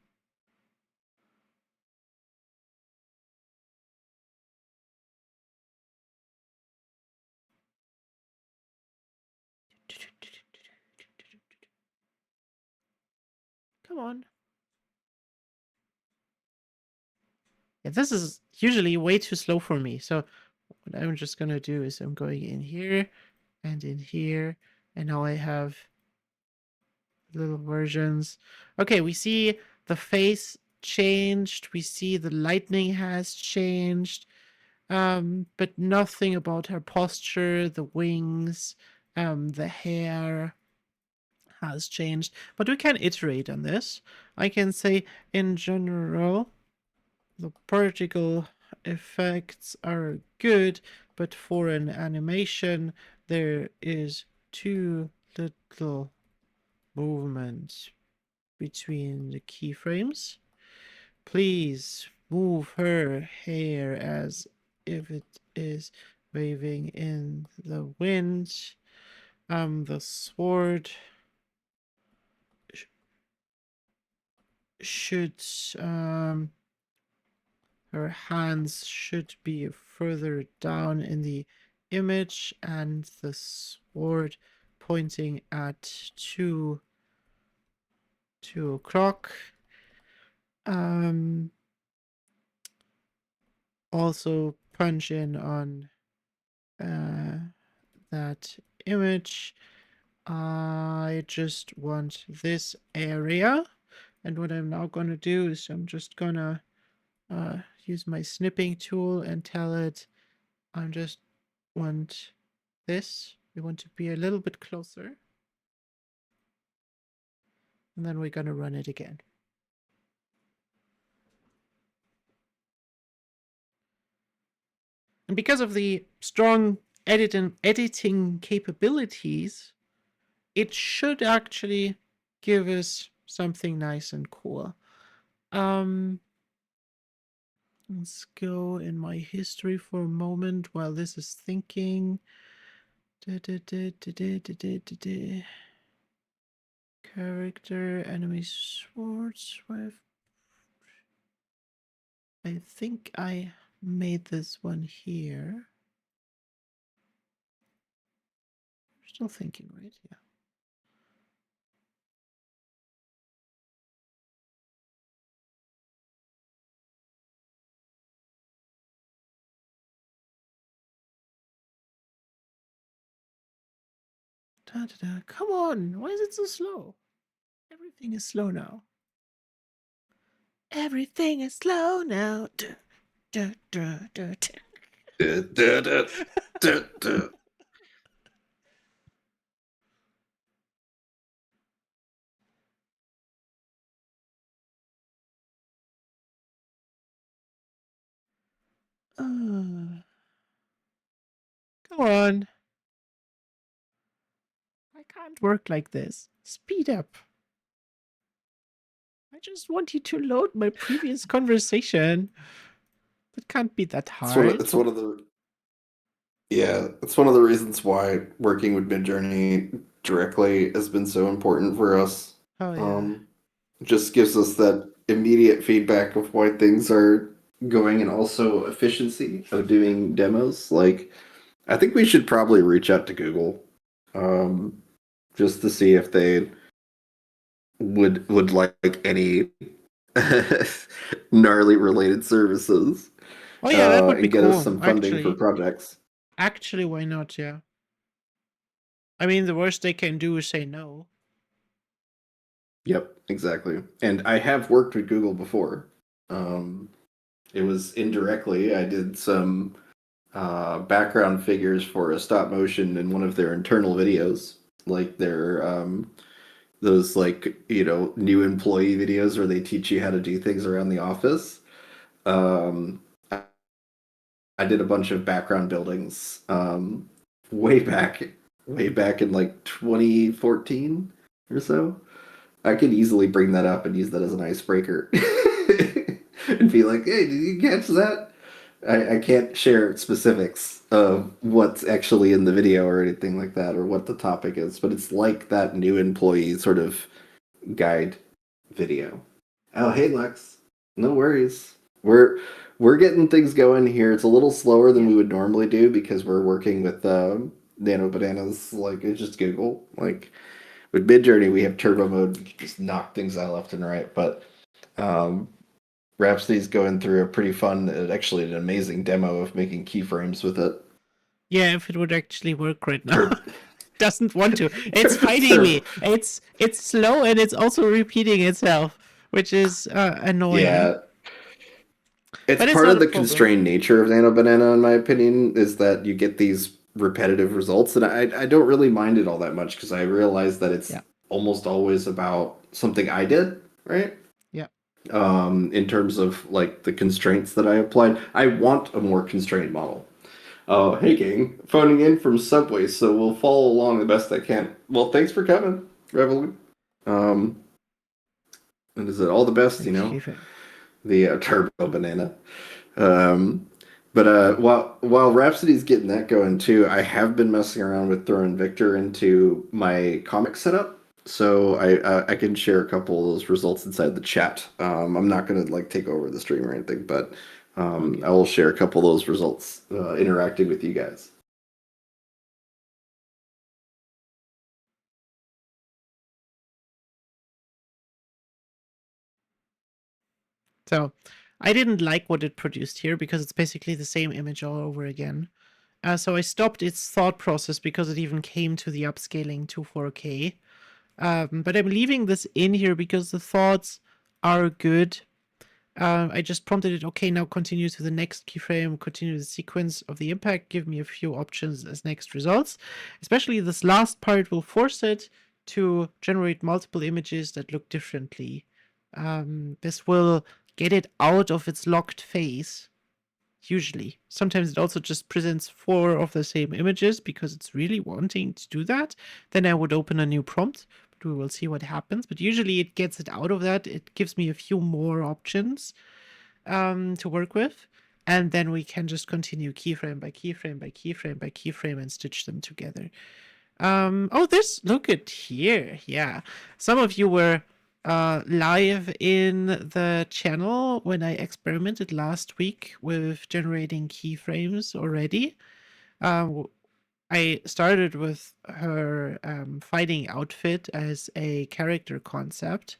Come on. Yeah, this is usually way too slow for me. So what I'm just gonna do is I'm going in here and in here, and now I have little versions. Okay, we see the face changed. We see the lightning has changed. But nothing about her posture, the wings, the hair has changed. But we can iterate on this. I can say, in general, the particle effects are good, but for an animation, there is too little movement between the keyframes. Please move her hair as if it is waving in the wind. The sword should her hands should be further down in the image, and the sword pointing at 2 o'clock. Also punch in on that image. I just want this area. And what I'm now going to do is I'm just going to use my snipping tool and tell it I just want this. We want to be a little bit closer. And then we're going to run it again. And because of the strong editing capabilities, it should actually give us something nice and cool. Let's go in my history for a moment while this is thinking. Character, enemy swords. I think I made this one here. Still thinking, right? Yeah. Come on, why is it so slow? Everything is slow now. Everything is slow now. Come on. I can't work like this. Speed up. I just want you to load my previous conversation. It can't be that hard. It's one of the Yeah, it's one of the reasons why working with Midjourney directly has been so important for us. Oh, yeah. Um, it just gives us that immediate feedback of why things are going and also efficiency of doing demos. Like, I think we should probably reach out to Google, um, just to see if they would like any gnarly related services, Oh, yeah, that would be and get us cool, some funding for actually. projects. Actually, why not? Yeah. I mean, the worst they can do is say no. Yep, exactly. And I have worked with Google before. Um, it was indirectly. I did some background figures for a stop motion in one of their internal videos, like their those like new employee videos where they teach you how to do things around the office. Um, I did a bunch of background buildings way back, way back in like 2014 or so. I could easily bring that up and use that as an icebreaker and be like, "Hey, did you catch that?" I can't share specifics of what's actually in the video or anything like that, or what the topic is, but it's like that new employee sort of guide video. Oh, hey Lex, no worries. We're getting things going here. It's a little slower than Yeah. we would normally do because we're working with Nano Bananas. Like it's just Google. Like with Midjourney, we have turbo mode. We can just knock things out left and right. But um, Rhapsody's going through a pretty fun, actually an amazing demo of making keyframes with it. Yeah, if it would actually work right now. Tur- Doesn't want to. It's fighting tur- me. It's slow and it's also repeating itself, which is annoying. yeah, it's But it's part not of a the problem. constrained nature of Nano Banana, in my opinion, is that you get these repetitive results, and I don't really mind it all that much because I realize that it's Yeah. almost always about something I did, right? Yeah. In terms of like the constraints that I applied. I want a more constrained model. Oh, hey gang, phoning in from Subway, so we'll follow along the best I can. Well, thanks for coming, Revolut. Um, and is it all the best, Achieving. the Turbo Banana. Um, but while Rhapsody's getting that going too, I have been messing around with throwing Victor into my comic setup, so I can share a couple of those results inside the chat. I'm not gonna like take over the stream or anything, but I will share a couple of those results interacting with you guys. So I didn't like what it produced here because it's basically the same image all over again. So I stopped its thought process because it even came to the upscaling to 4K. But I'm leaving this in here because the thoughts are good. I just prompted it, okay, now continue to the next keyframe, continue the sequence of the impact, give me a few options as next results. Especially this last part will force it to generate multiple images that look differently. This will get it out of its locked phase, usually. Sometimes it also just presents 4 of the same images because it's really wanting to do that. Then I would open a new prompt, but we will see what happens. But usually it gets it out of that. It gives me a few more options to work with. And then we can just continue keyframe by keyframe by keyframe by keyframe and stitch them together. Oh, look at here. Yeah. Some of you were live in the channel when I experimented last week with generating keyframes already. I started with her fighting outfit as a character concept.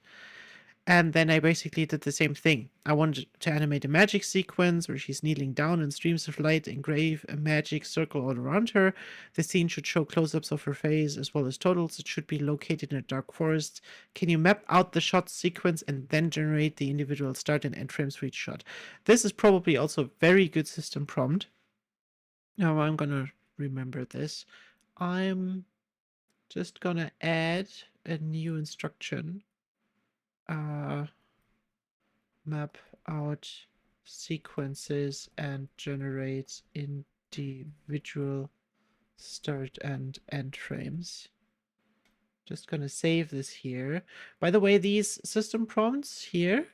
And then I basically did the same thing. I wanted to animate a magic sequence where she's kneeling down and streams of light engrave a magic circle all around her. The scene should show close-ups of her face as well as totals. It should be located in a dark forest. Can you map out the shot sequence and then generate the individual start and end frames for each shot? This is probably also a very good system prompt. Now I'm gonna remember this. I'm just gonna add a new instruction. Map out sequences and generate individual start and end frames. Just gonna save this here. By the way, these system prompts here,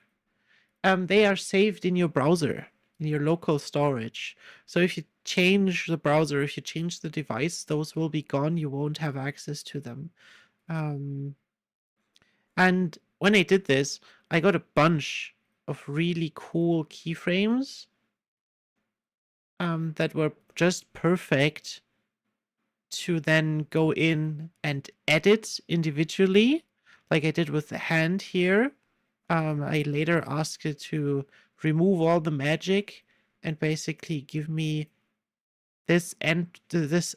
they are saved in your browser, in your local storage. So if you change the browser, if you change the device, those will be gone. You won't have access to them. And when I did this, I got a bunch of really cool keyframes that were just perfect to then go in and edit individually, like I did with the hand here. I later asked it to remove all the magic and basically give me this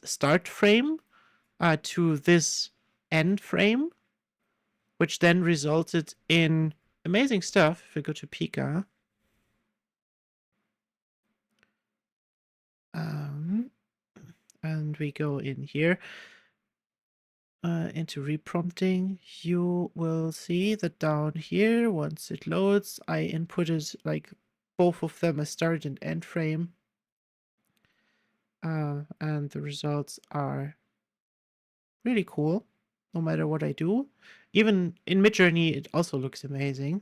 start frame to this end frame, which then resulted in amazing stuff. If we go to Pika, and we go in here into reprompting, you will see that down here, once it loads, I inputted like both of them a start and end frame. And the results are really cool, no matter what I do. Even in Midjourney, it also looks amazing.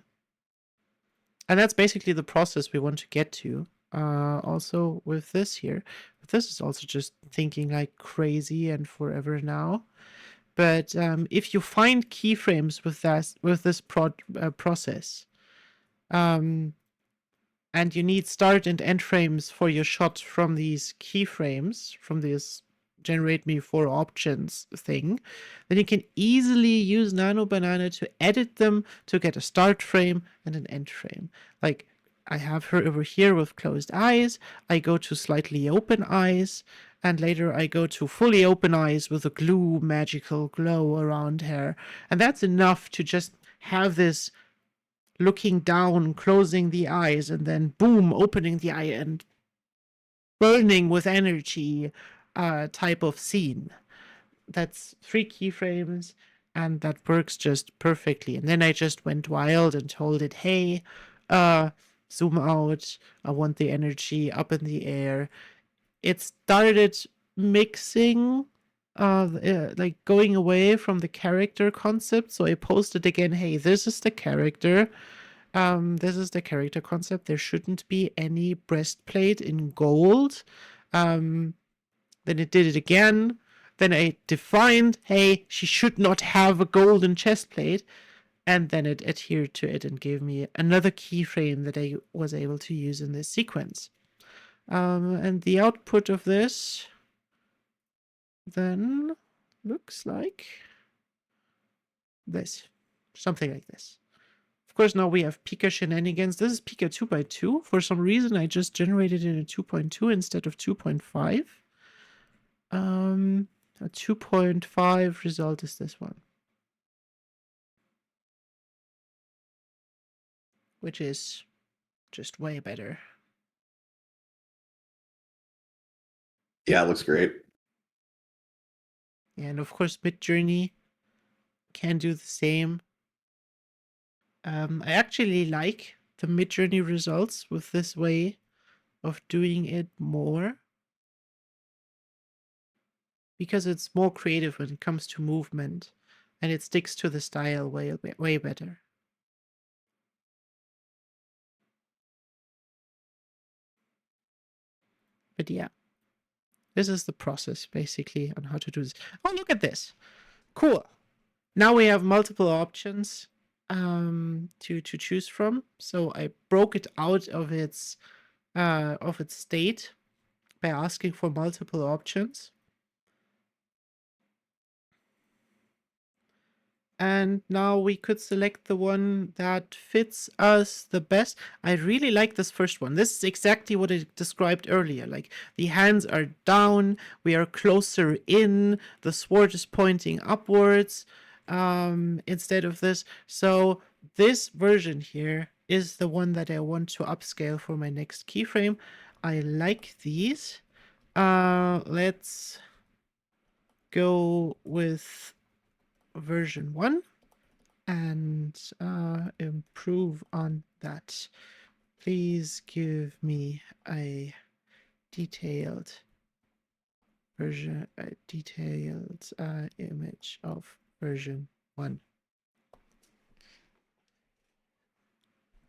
And that's basically the process we want to get to. Also with this here. But this is also just thinking like crazy and forever now. But if you find keyframes with this process, and you need start and end frames for your shot from these keyframes, from this generate me 4 options thing, then you can easily use Nano Banana to edit them to get a start frame and an end frame. Like, I have her over here with closed eyes, I go to slightly open eyes, and later I go to fully open eyes with a magical glow around her. And that's enough to just have this looking down, closing the eyes, and then boom, opening the eye and burning with energy type of scene. That's 3 keyframes, and that works just perfectly. And then I just went wild and told it, hey, zoom out, I want the energy up in the air. It started mixing, like going away from the character concept. So I posted again, hey, this is the character. This is the character concept. There shouldn't be any breastplate in gold. Then it did it again. Then I defined, hey, she should not have a golden chest plate. and then it adhered to it and gave me another keyframe that I was able to use in this sequence. And the output of this then looks like this, something like this. Of course, now we have Pika shenanigans. This is Pika 2x2. For some reason, I just generated it in a 2.2 instead of 2.5. A 2.5 result is this one, which is just way better. Yeah, it looks great. And of course, Midjourney can do the same. I actually like the Midjourney results with this way of doing it more, because it's more creative when it comes to movement, and it sticks to the style way better. But yeah, this is the process basically on how to do this. Oh, look at this. Cool. Now we have multiple options to choose from. So I broke it out of its state by asking for multiple options. And now we could select the one that fits us the best. I really like this first one. This is exactly what I described earlier. Like, the hands are down, we are closer in, the sword is pointing upwards instead of this. So this version here is the one that I want to upscale for my next keyframe. I like these. Let's go with version 1 and improve on that. Please give me a detailed version, a detailed image of version 1.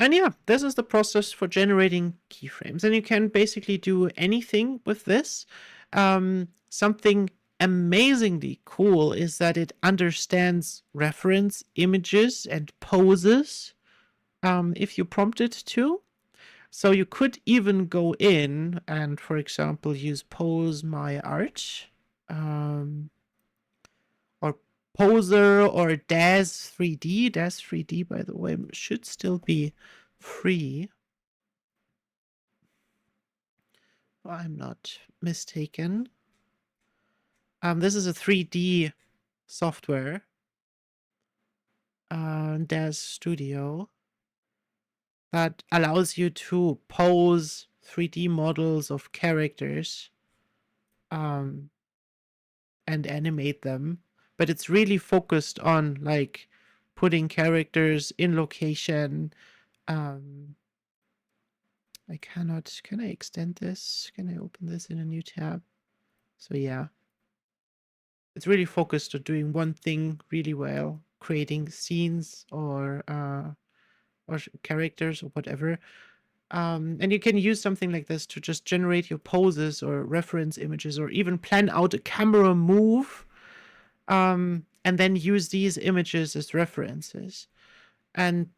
And yeah, this is the process for generating keyframes. And you can basically do anything with this. Something amazingly cool is that it understands reference images and poses if you prompt it to. So you could even go in and, for example, use pose my art, or poser, or Daz 3D. Daz 3D, by the way, should still be free. If I'm not mistaken. This is a 3D software, Daz Studio, that allows you to pose 3D models of characters and animate them. But it's really focused on like putting characters in location. Can I extend this? Can I open this in a new tab? So yeah, it's really focused on doing one thing really well, creating scenes or characters or whatever. And you can use something like this to just generate your poses or reference images, or even plan out a camera move, and then use these images as references. And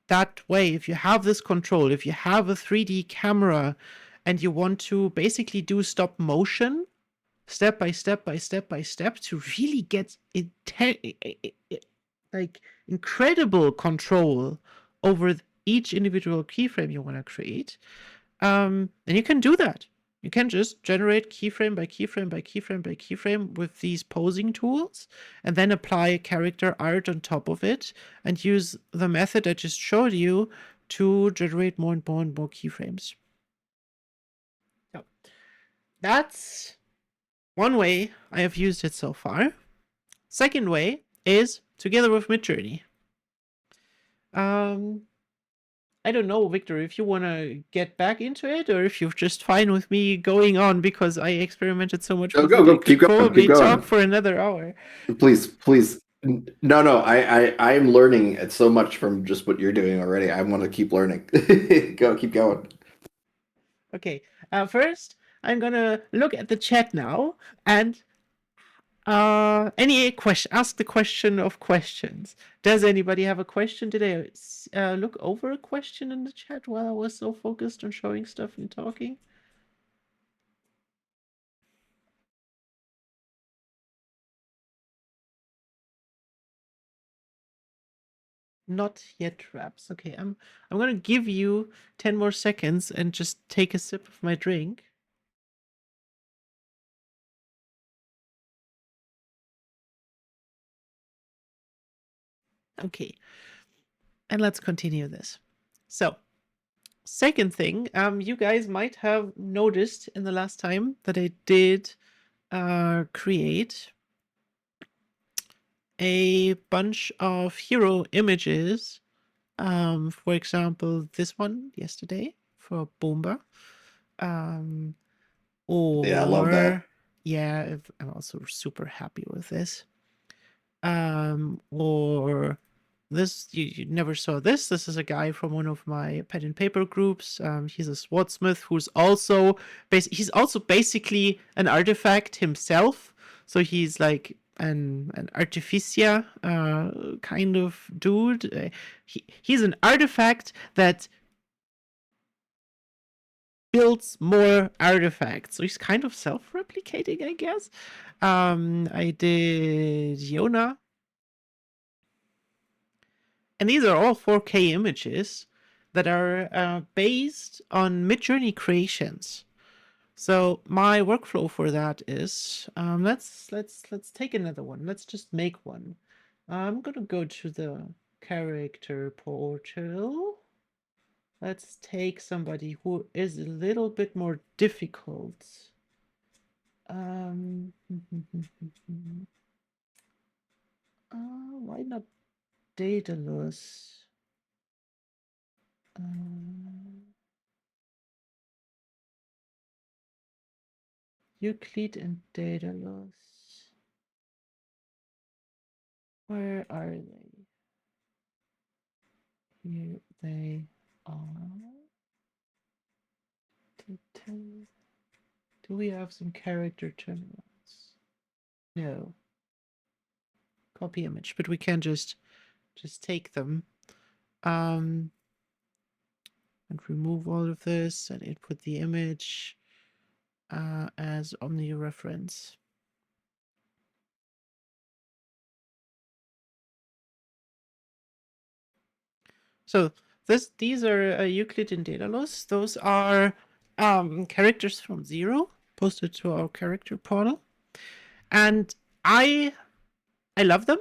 that way, if you have this control, if you have a 3D camera and you want to basically do stop motion, step by step by step by step, to really get like incredible control over each individual keyframe you want to create, then you can do that. You can just generate keyframe by keyframe by keyframe by keyframe with these posing tools, and then apply character art on top of it, and use the method I just showed you to generate more and more and more keyframes. So that's one way I have used it so far. Second way is together with Midjourney. I don't know, Victor, if you want to get back into it, or if you're just fine with me going on, because I experimented so much Go, with go, it. go. I could Keep going. probably Keep talk going. for another hour. Please, please. No. I am learning so much from just what you're doing already. I want to keep learning. Go, keep going. Okay, first, I'm gonna look at the chat now, and Any question? Ask the question of questions. Does anybody have a question? Did I look over a question in the chat while I was so focused on showing stuff and talking? Not yet, Raps. Okay, I'm gonna give you 10 more seconds and just take a sip of my drink. Okay, and let's continue this. So, second thing, you guys might have noticed in the last time that I did create a bunch of hero images. For example, this one yesterday for Boomba. Yeah, I love that. Or yeah, I'm also super happy with this. Or this you never saw this. This is a guy from one of my pen and paper groups. He's a swordsmith who's also he's also basically an artifact himself. So he's like an artificia kind of dude. He's an artifact that builds more artifacts. So he's kind of self-replicating, I guess. I did Yona. And these are all 4K images that are based on Midjourney creations. So my workflow for that is let's take another one. Let's just make one. I'm gonna go to the character portal. Let's take somebody who is a little bit more difficult. Why not Daedalus? Euclid and Daedalus. Where are they? Here they are. Do we have some character terminals? No. Copy image, but we can just take them. And remove all of this and input the image as Omni reference. So these are Euclid and Daedalus. Those are characters from Zero posted to our character portal, and I love them,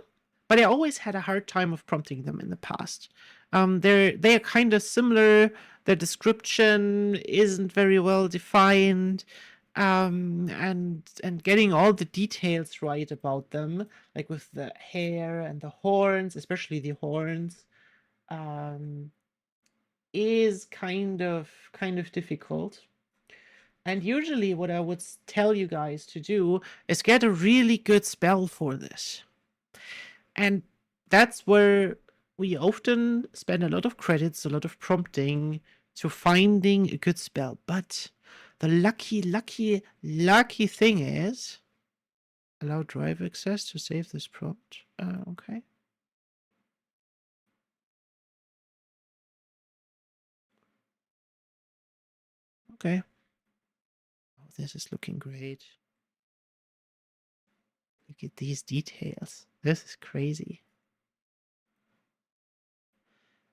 but I always had a hard time of prompting them in the past. They are kind of similar. Their description isn't very well defined, and getting all the details right about them, like with the hair and the horns, especially the horns, is kind of difficult. And usually, what I would tell you guys to do is get a really good spell for this. And that's where we often spend a lot of credits, a lot of prompting to finding a good spell. But the lucky thing is allow drive access to save this prompt. Okay. Okay. Oh, this is looking great. Look at these details. This is crazy.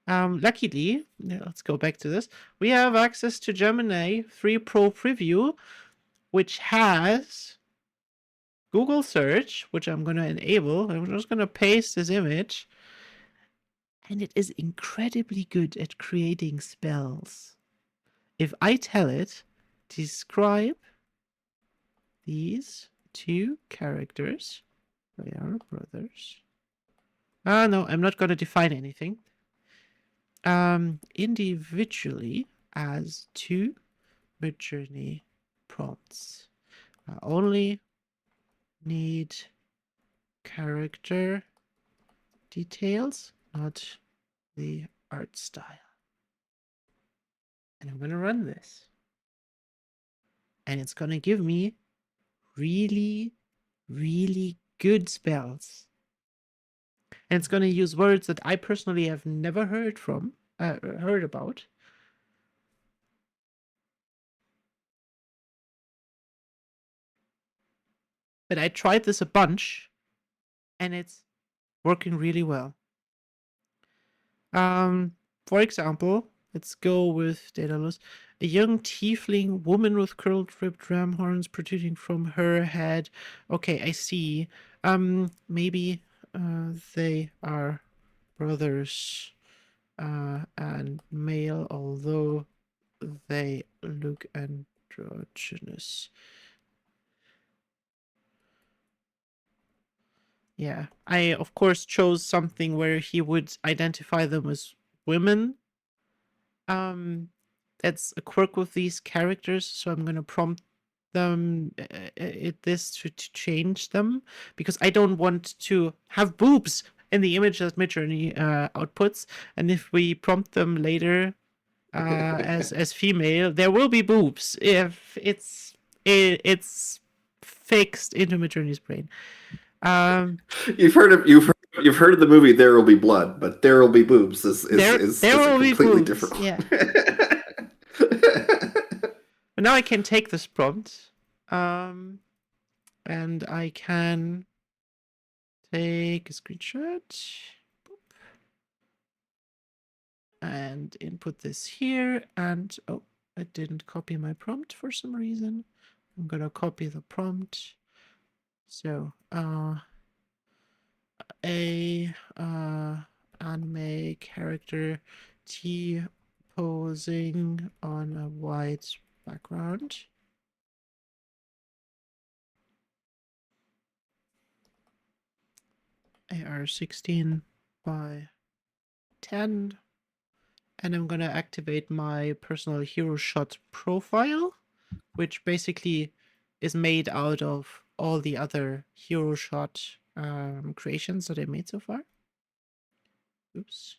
Luckily, let's go back to this. We have access to Gemini 3 Pro Preview, which has Google search, which I'm going to enable. I'm just going to paste this image. And it is incredibly good at creating spells. If I tell it, describe these two characters. They are brothers. No, I'm not going to define anything. Individually as two Midjourney prompts. I only need character details, not the art style. And I'm going to run this. And it's going to give me really, really good spells. And it's going to use words that I personally have never heard about. But I tried this a bunch, and it's working really well. For example, let's go with Daedalus. A young tiefling woman with curled ribbed ram horns protruding from her head. Okay, I see. Maybe they are brothers and male, although they look androgynous. Yeah, I of course chose something where he would identify them as women. That's a quirk with these characters, so I'm gonna prompt them this to change them because I don't want to have boobs in the image that Midjourney outputs, and if we prompt them later as female, there will be boobs if it's fixed into Midjourney's brain. Um, you've heard of the movie There Will Be Blood, but There Will Be Boobs there is a will be completely boobs. different Yeah. one. But now I can take this prompt, and I can take a screenshot and input this here. And oh, I didn't copy my prompt for some reason. I'm gonna copy the prompt. So, a anime character T posing on a white background. AR16 by 10. And I'm gonna activate my personal hero shot profile, which basically is made out of all the other hero shot creations that I made so far. Oops.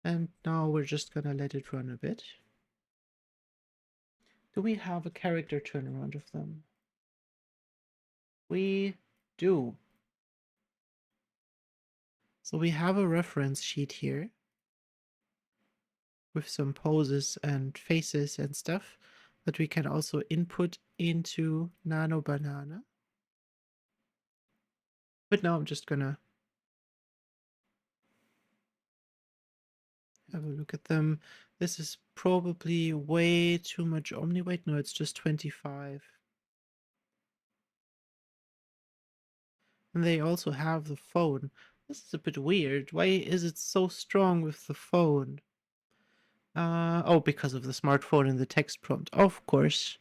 And now we're just gonna let it run a bit. Do we have a character turnaround of them? We do. So we have a reference sheet here with some poses and faces and stuff that we can also input into Nano Banana. But now I'm just gonna have a look at them. This is probably way too much Omni weight. No, it's just 25. And they also have the phone. This is a bit weird. Why is it so strong with the phone? Oh, because of the smartphone and the text prompt. Of course.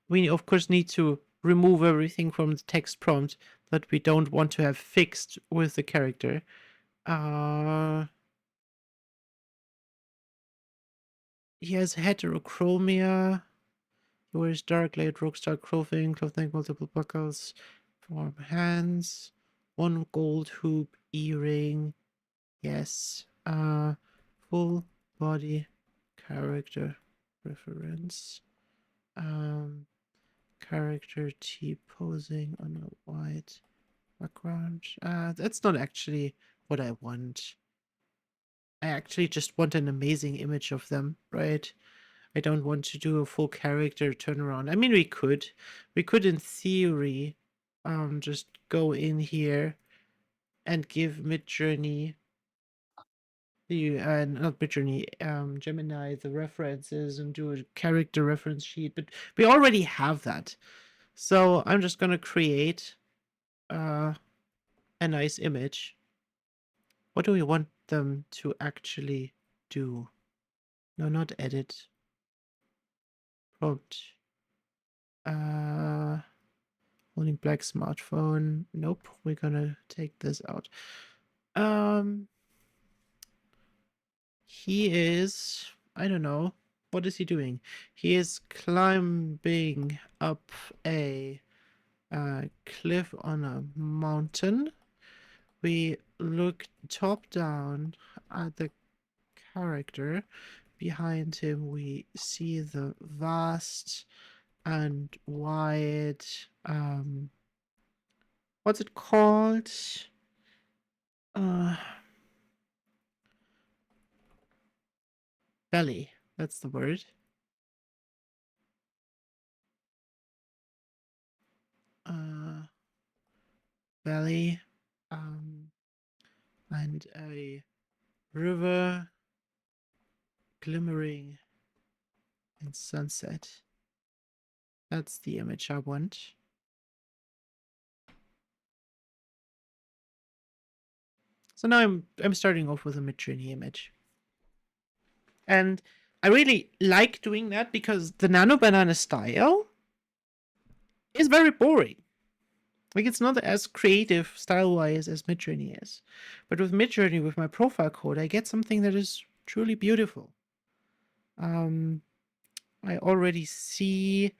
We, of course, need to remove everything from the text prompt that we don't want to have fixed with the character. He has heterochromia. He wears dark light rockstar clothing, multiple buckles, warm hands, one gold hoop earring. Yes. Full body character reference. Character T posing on a white background. That's not actually what I want. I actually just want an amazing image of them, right? I don't want to do a full character turnaround. I mean, we could. We could, in theory, just go in here and give Midjourney the not Midjourney, Gemini the references and do a character reference sheet, but we already have that. So I'm just gonna create a nice image. What do we want them to actually do? No, not edit. Prompt. Holding black smartphone. Nope, we're gonna take this out. He is, I don't know, what is he doing? He is climbing up a cliff on a mountain. We look top down at the character. Behind him, we see the vast and wide what's it called? Belly. That's the word. Valley, and a river glimmering in sunset. That's the image I want. So now I'm starting off with a Midjourney image. And I really like doing that because the Nano Banana style is very boring. Like, it's not as creative style-wise as Midjourney is. But with Midjourney, with my profile code, I get something that is truly beautiful. I already see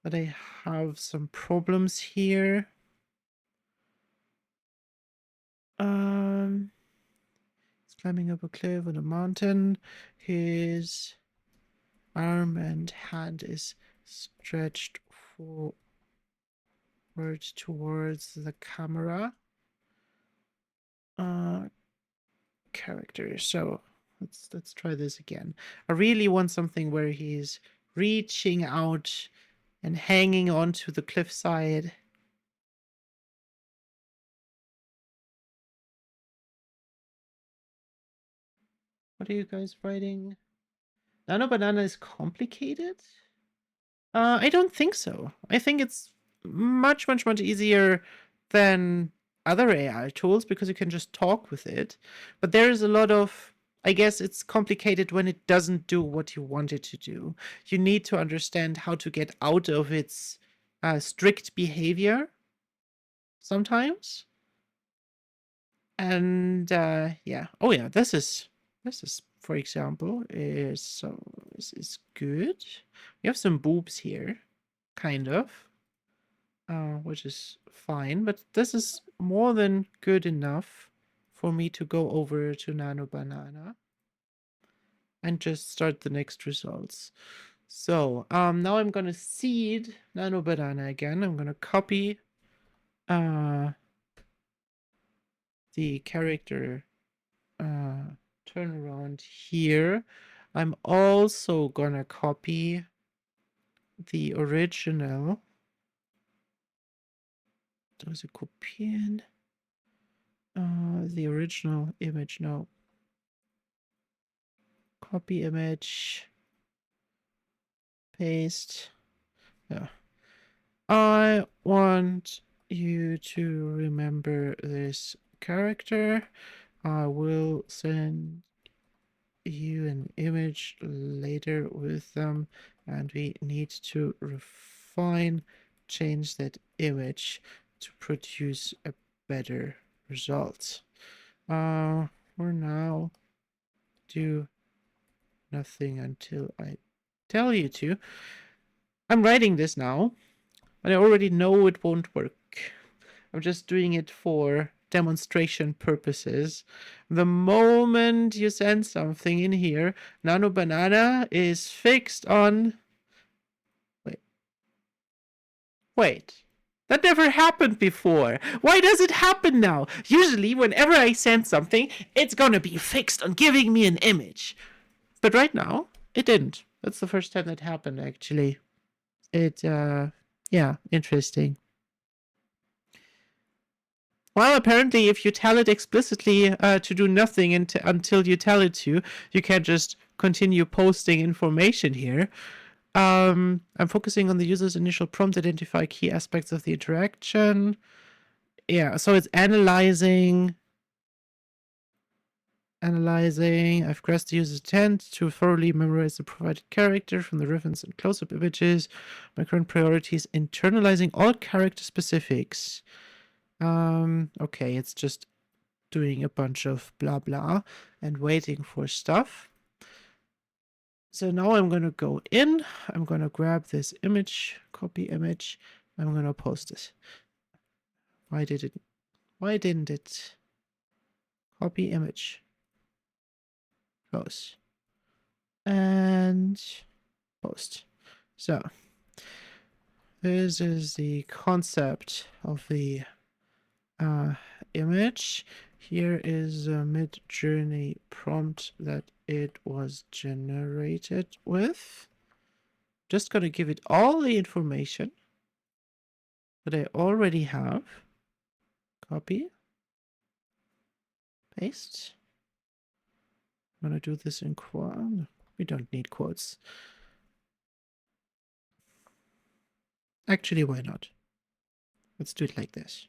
that I have some problems here. He's climbing up a cliff on a mountain. His arm and hand is stretched forward towards the camera. Character. So let's try this again. I really want something where he's reaching out and hanging onto the cliffside. What are you guys writing? Nano Banana is complicated? I don't think so. I think it's much, much, much easier than other AI tools because you can just talk with it. But there is a lot of, I guess it's complicated when it doesn't do what you want it to do. You need to understand how to get out of its strict behavior sometimes. And yeah. Oh yeah, this is for example is good. We have some boobs here, kind of, which is fine, but this is more than good enough for me to go over to Nano Banana and just start the next results. So now I'm gonna seed Nano Banana again. I'm gonna copy the character turnaround here. I'm also gonna copy the original. Does it kopieren? The original image. No. Copy image. Paste. Yeah. I want you to remember this character. I will send you an image later with them, and we need to refine, change that image to produce a better result. For now, do nothing until I tell you to. I'm writing this now, but I already know it won't work. I'm just doing it for demonstration purposes. The moment you send something in here, Nano Banana is fixed on... Wait. That never happened before. Why does it happen now? Usually, whenever I send something, it's gonna be fixed on giving me an image. But right now, it didn't. That's the first time that happened, actually. Yeah, interesting. Well, apparently, if you tell it explicitly to do nothing until you tell it to, you can just continue posting information here. I'm focusing on the user's initial prompt, identify key aspects of the interaction. Yeah, so it's analyzing. I've grasped the user's intent to thoroughly memorize the provided character from the reference and close-up images. My current priority is internalizing all character specifics. Okay, it's just doing a bunch of blah blah and waiting for stuff. So now I'm gonna go in, I'm gonna grab this image, copy image, I'm gonna post it. Why didn't it? Copy image. Close. And post. So this is the concept of the image. Here is a Mid-Journey prompt that it was generated with. Just gonna give it all the information that I already have. Copy. Paste. I'm gonna do this in quote. We don't need quotes. Actually, why not? Let's do it like this.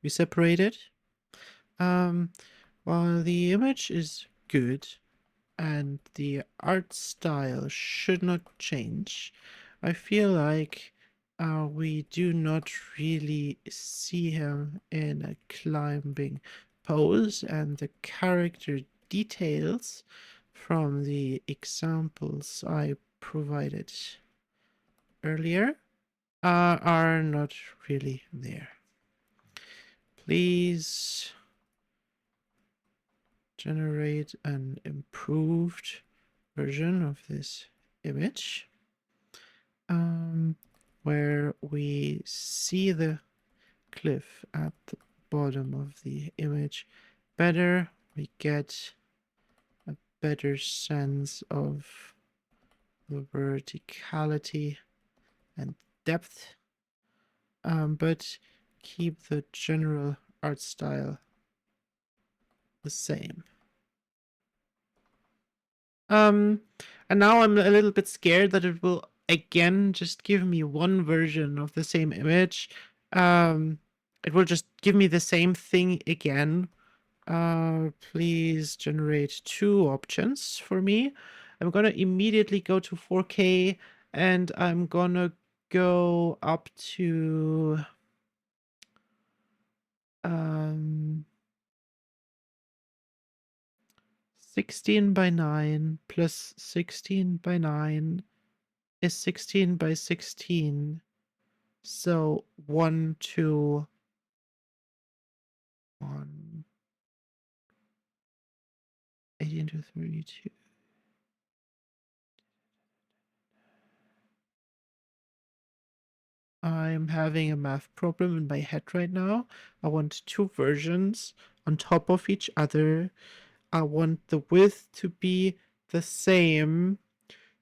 We separate it. While the image is good and the art style should not change, I feel like we do not really see him in a climbing pose, and the character details from the examples I provided earlier are not really there. Please generate an improved version of this image where we see the cliff at the bottom of the image better. We get a better sense of the verticality and depth, but keep the general art style the same. And now I'm a little bit scared that it will again just give me one version of the same image. It will just give me the same thing again. Please generate two options for me. I'm gonna immediately go to 4K, and I'm gonna go up to 16 by 9 plus 16 by 9 is 16 by 16. So 1, 2, 1, 18 to 32. I'm having a math problem in my head right now. I want two versions on top of each other. I want the width to be the same.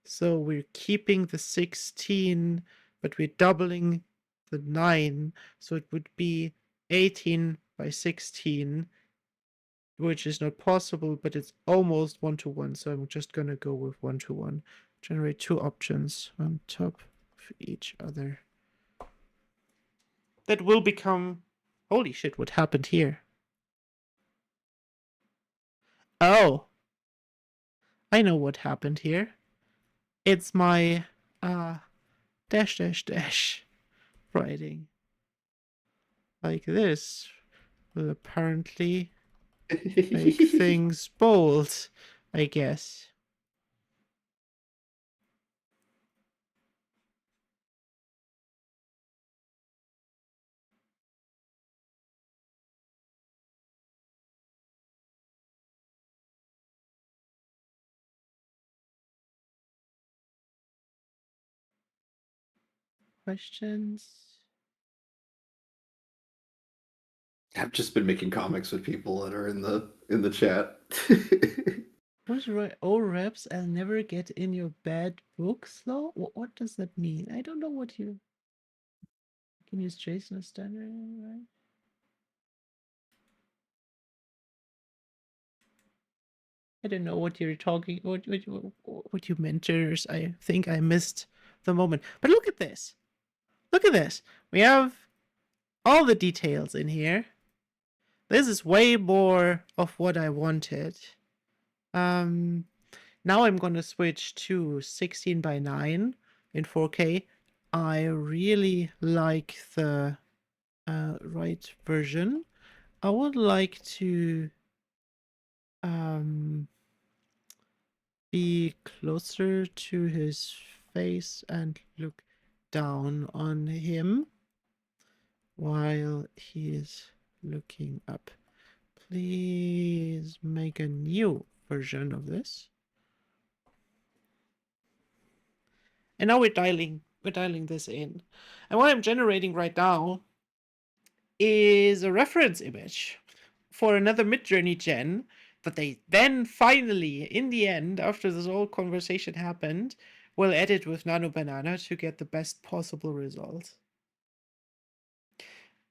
So we're keeping the 16, but we're doubling the 9. So it would be 18 by 16, which is not possible, but it's almost 1-to-1. So I'm just going to go with 1-to-1. Generate two options on top of each other. That will become... Holy shit, what happened here? Oh, I know what happened here. It's my dash dash dash writing. Like this will apparently make things bold, I guess. Questions? I've just been making comics with people that are in the chat. What's right? Oh, reps, I'll never get in your bad books, though? What does that mean? I don't know what you... Can use Jason as standard, right? I don't know what you're talking... What you meant, Jers. I think I missed the moment. But look at this. Look at this. We have all the details in here. This is way more of what I wanted. Now I'm gonna switch to 16 by 9 in 4K. I really like the right version. I would like to be closer to his face and look down on him while he is looking up. Please make a new version of this. And now we're dialing this in. And what I'm generating right now is a reference image for another Midjourney gen that they then finally, in the end, after this whole conversation happened, will edit with Nano Banana to get the best possible result.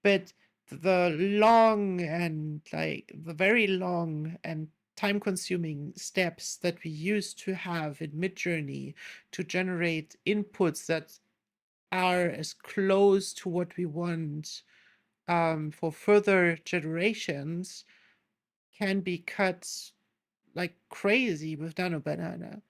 But the very long and time-consuming steps that we used to have in Midjourney to generate inputs that are as close to what we want for further generations can be cut like crazy with Nano Banana.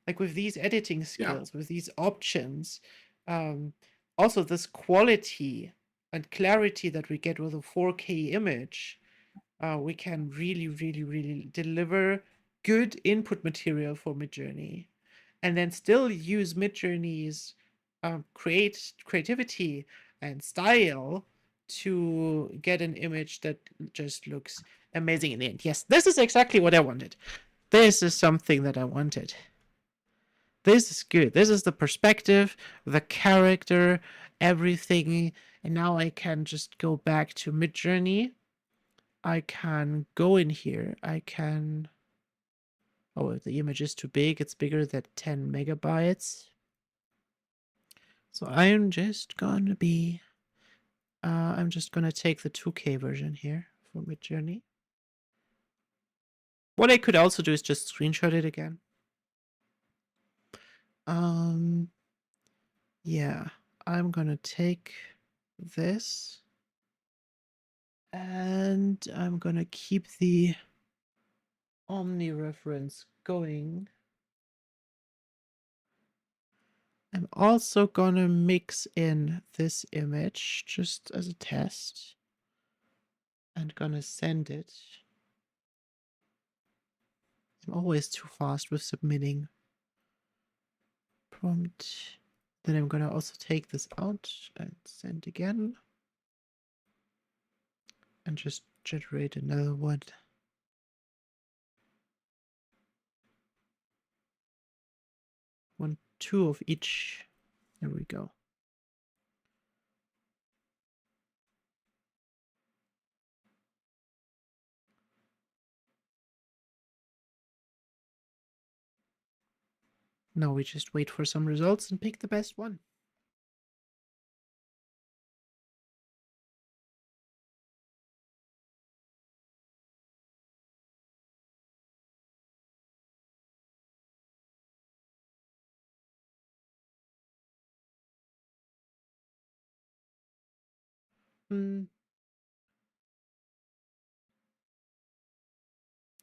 Like with these editing Yeah. skills, with these options, um, also this quality and clarity that we get with a 4K image, we can really, really, really deliver good input material for Midjourney, and then still use Midjourney's creativity and style to get an image that just looks amazing in the end. Yes, this is exactly what I wanted. This is something that I wanted. This is good. This is the perspective, the character, everything. And now I can just go back to Midjourney. I can go in here. I can... Oh, if the image is too big, it's bigger than 10 megabytes. So I'm just gonna be... I'm just gonna take the 2K version here for Midjourney. What I could also do is just screenshot it again. Yeah, I'm gonna take this and I'm gonna keep the Omni reference going. I'm also gonna mix in this image just as a test and gonna send it. I'm always too fast with submitting. Prompt. Then I'm gonna also take this out and send again. And just generate another one. Two of each. There we go. Now we just wait for some results and pick the best one.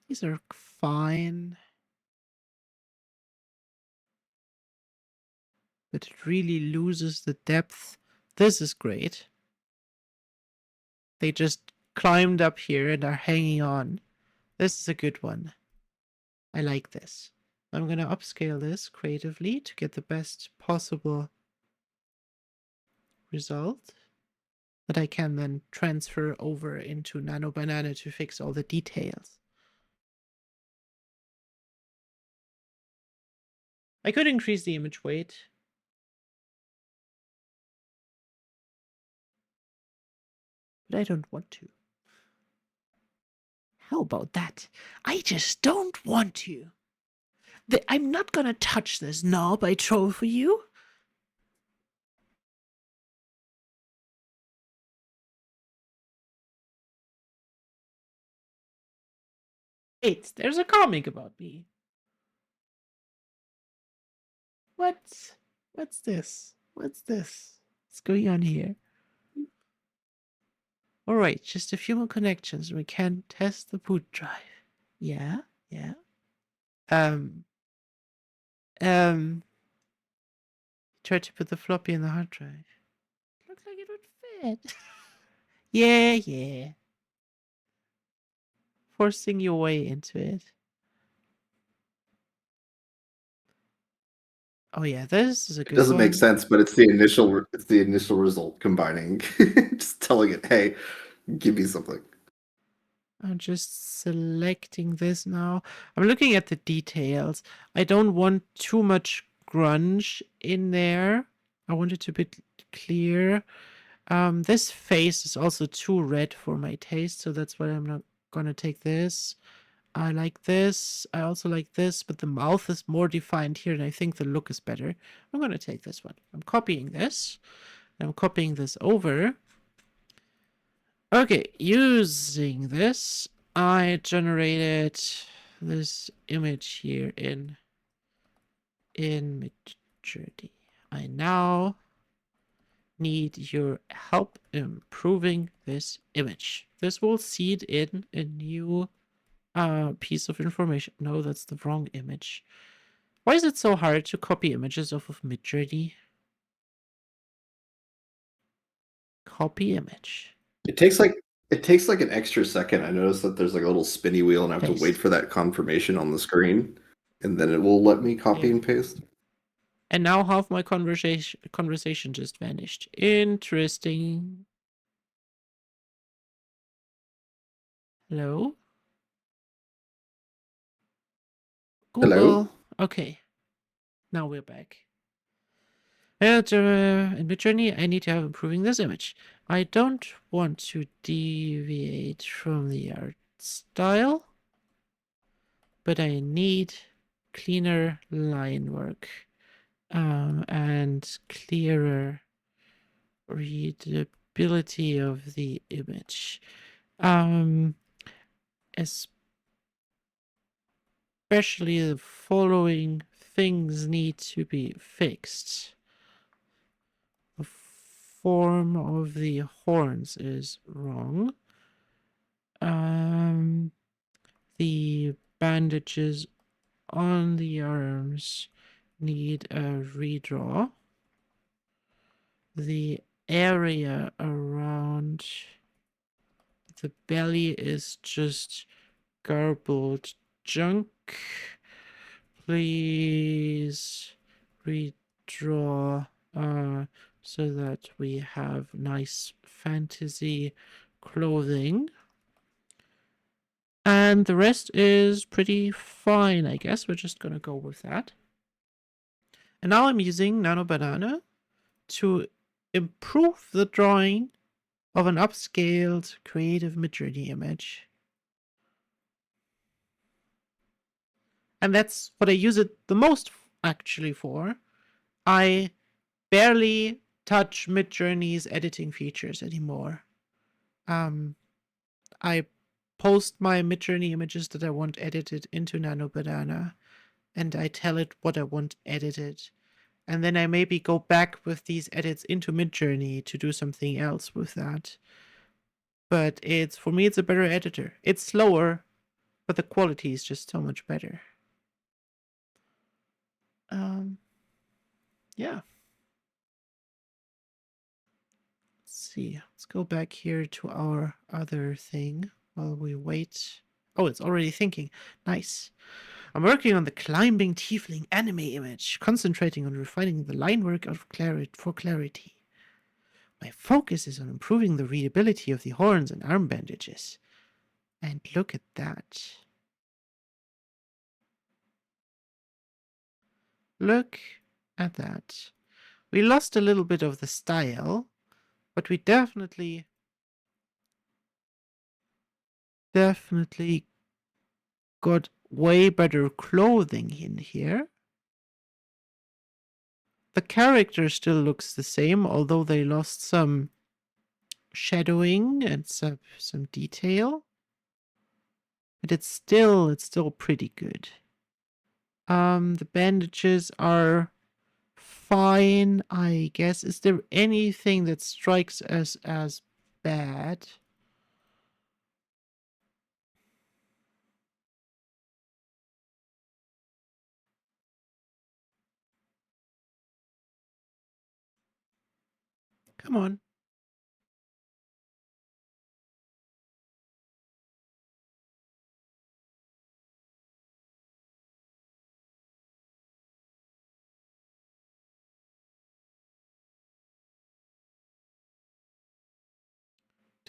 These are fine. But it really loses the depth. This is great. They just climbed up here and are hanging on. This is a good one. I like this. I'm going to upscale this creatively to get the best possible result that I can then transfer over into Nano Banana to fix all the details. I could increase the image weight. But I don't want to. How about that? I just don't want to. I'm not gonna touch this knob I throw for you. Wait, there's a comic about me. What? What's this? What's this? What's going on here? Alright, just a few more connections. We can test the boot drive. Yeah, yeah. Try to put the floppy in the hard drive. Looks like it would fit. Yeah, yeah. Forcing your way into it. Oh yeah, this is a good It doesn't one. make sense, but it's the initial result combining. Just telling it, hey, give me something. I'm just selecting this now. I'm looking at the details. I don't want too much grunge in there. I want it to be clear. This face is also too red for my taste, so that's why I'm not gonna take this. I like this. I also like this, but the mouth is more defined here, and I think the look is better. I'm gonna take this one. I'm copying this. I'm copying this over. Okay, using this, I generated this image here in Midjourney. I now need your help improving this image. This will seed in a new piece of information. No, that's the wrong image. Why is it so hard to copy images off of Midjourney? Copy image. It takes like an extra second. I noticed that there's like a little spinny wheel, and I have to wait Paste. for that confirmation on the screen, and then it will let me copy Yeah. and paste. And now half my conversation just vanished. Interesting. Hello? Hello? Google. Okay. Now we're back. In Midjourney, I need to have improving this image. I don't want to deviate from the art style, but I need cleaner line work and clearer readability of the image. Especially the following things need to be fixed. The form of the horns is wrong. The bandages on the arms need a redraw. The area around the belly is just garbled junk. Please redraw so that we have nice fantasy clothing. And the rest is pretty fine, I guess. We're just gonna go with that. And now I'm using Nano Banana to improve the drawing of an upscaled creative Midjourney image. And that's what I use it the most actually for. I barely touch Midjourney's editing features anymore. I post my Midjourney images that I want edited into Nano Banana, and I tell it what I want edited. And then I maybe go back with these edits into Midjourney to do something else with that. But for me, it's a better editor. It's slower, but the quality is just so much better. Yeah. Let's see. Let's go back here to our other thing while we wait. Oh, it's already thinking. Nice. I'm working on the climbing tiefling anime image, concentrating on refining the line work for clarity. My focus is on improving the readability of the horns and arm bandages. And look at that. Look at that. We lost a little bit of the style, but we definitely got way better clothing in here. The character still looks the same, although they lost some shadowing and some detail. But it's still pretty good. The bandages are fine, I guess. Is there anything that strikes us as bad? Come on.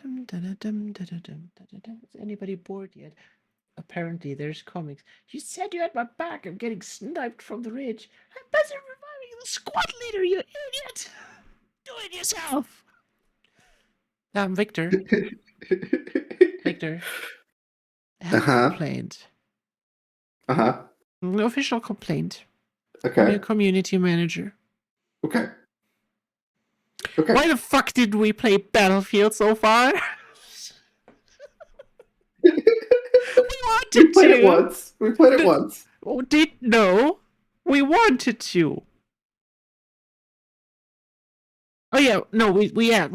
Is anybody bored yet? Apparently, there's comics. You said you had my back. I'm getting sniped from the ridge. I'm busy reviving the squad leader, you idiot! Do it yourself! Victor, Victor, I have a Uh-huh. complaint. Uh-huh. An official complaint. I'm Okay. your community manager. Okay. Okay. Why the fuck didn't we play Battlefield so far? We We wanted played it to. once. We played it once. No, we wanted to. Oh yeah, no, we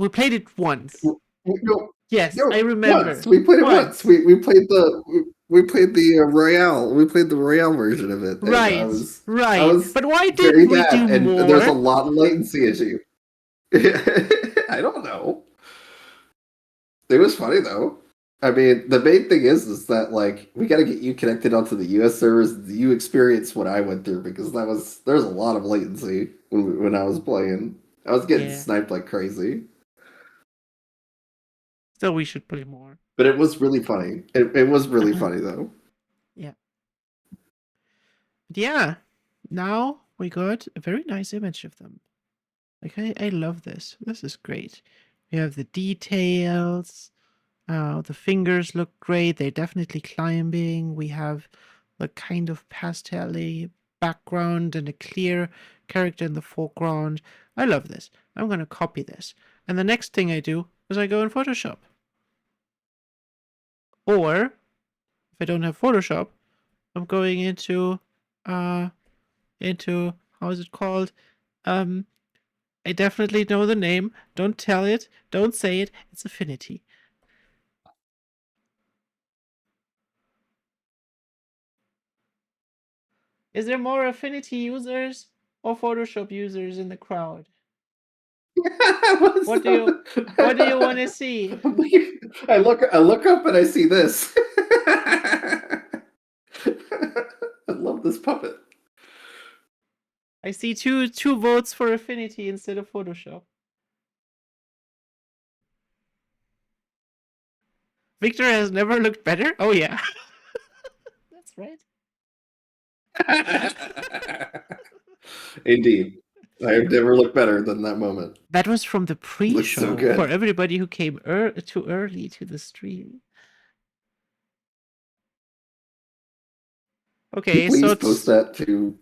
played it once. No, Yes, I no, remember. once. We played it once. Once. We played the Royale. We played the Royale version of it, and Right, I right. was But why very didn't we do mad, and there's a more? lot of latency issue. I don't know. It was funny though. I mean, the main thing is that like we got to get you connected onto the U.S. servers. You experience what I went through because there's a lot of latency when I was playing. I was getting Yeah. sniped like crazy, So we should play more. but it was really funny. It was really Uh-huh. funny though. Yeah. But yeah. Now we got a very nice image of them. Like I love this. This is great. We have the details. The fingers look great. They're definitely climbing. We have the kind of pastel background and a clear character in the foreground. I love this. I'm going to copy this. And the next thing I do is I go in Photoshop. Or, if I don't have Photoshop, I'm going into, how is it called? Um, I definitely know the name. Don't tell it. Don't say it. It's Affinity. Is there more Affinity users or Photoshop users in the crowd? What do you what do you want to see? I look up and I see this. I love this puppet. I see two votes for Affinity instead of Photoshop. Victor has never looked better. Oh yeah, that's right. Indeed. I have never looked better than that moment. That was from the Looks so pre-show for good. everybody who came too early to the stream. Can you Okay, so please post that to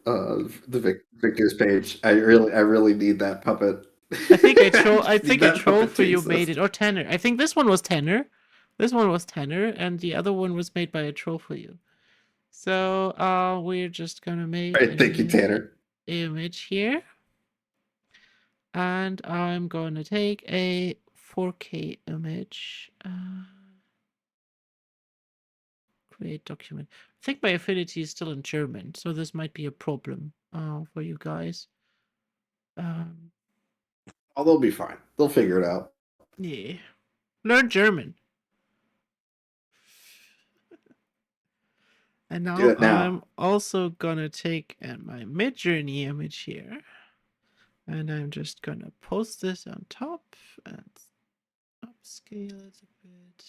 Victor's page? I really need that puppet. I think I I troll. I just need think a that troll puppet for you Jesus. made it, or Tanner. I think this one was Tanner. This one was Tanner, and the other one was made by a troll for you. So we're just gonna All make a right, thank you, new Tanner. image here, and I'm gonna take a 4K image. Create document. I think my affinity is still in German, so this might be a problem for you guys. Um, Oh, they'll be fine. They'll figure it out. yeah, learn German. And Do now it now. I'm also gonna take my mid-journey image here, and I'm just gonna post this on top and upscale it a bit.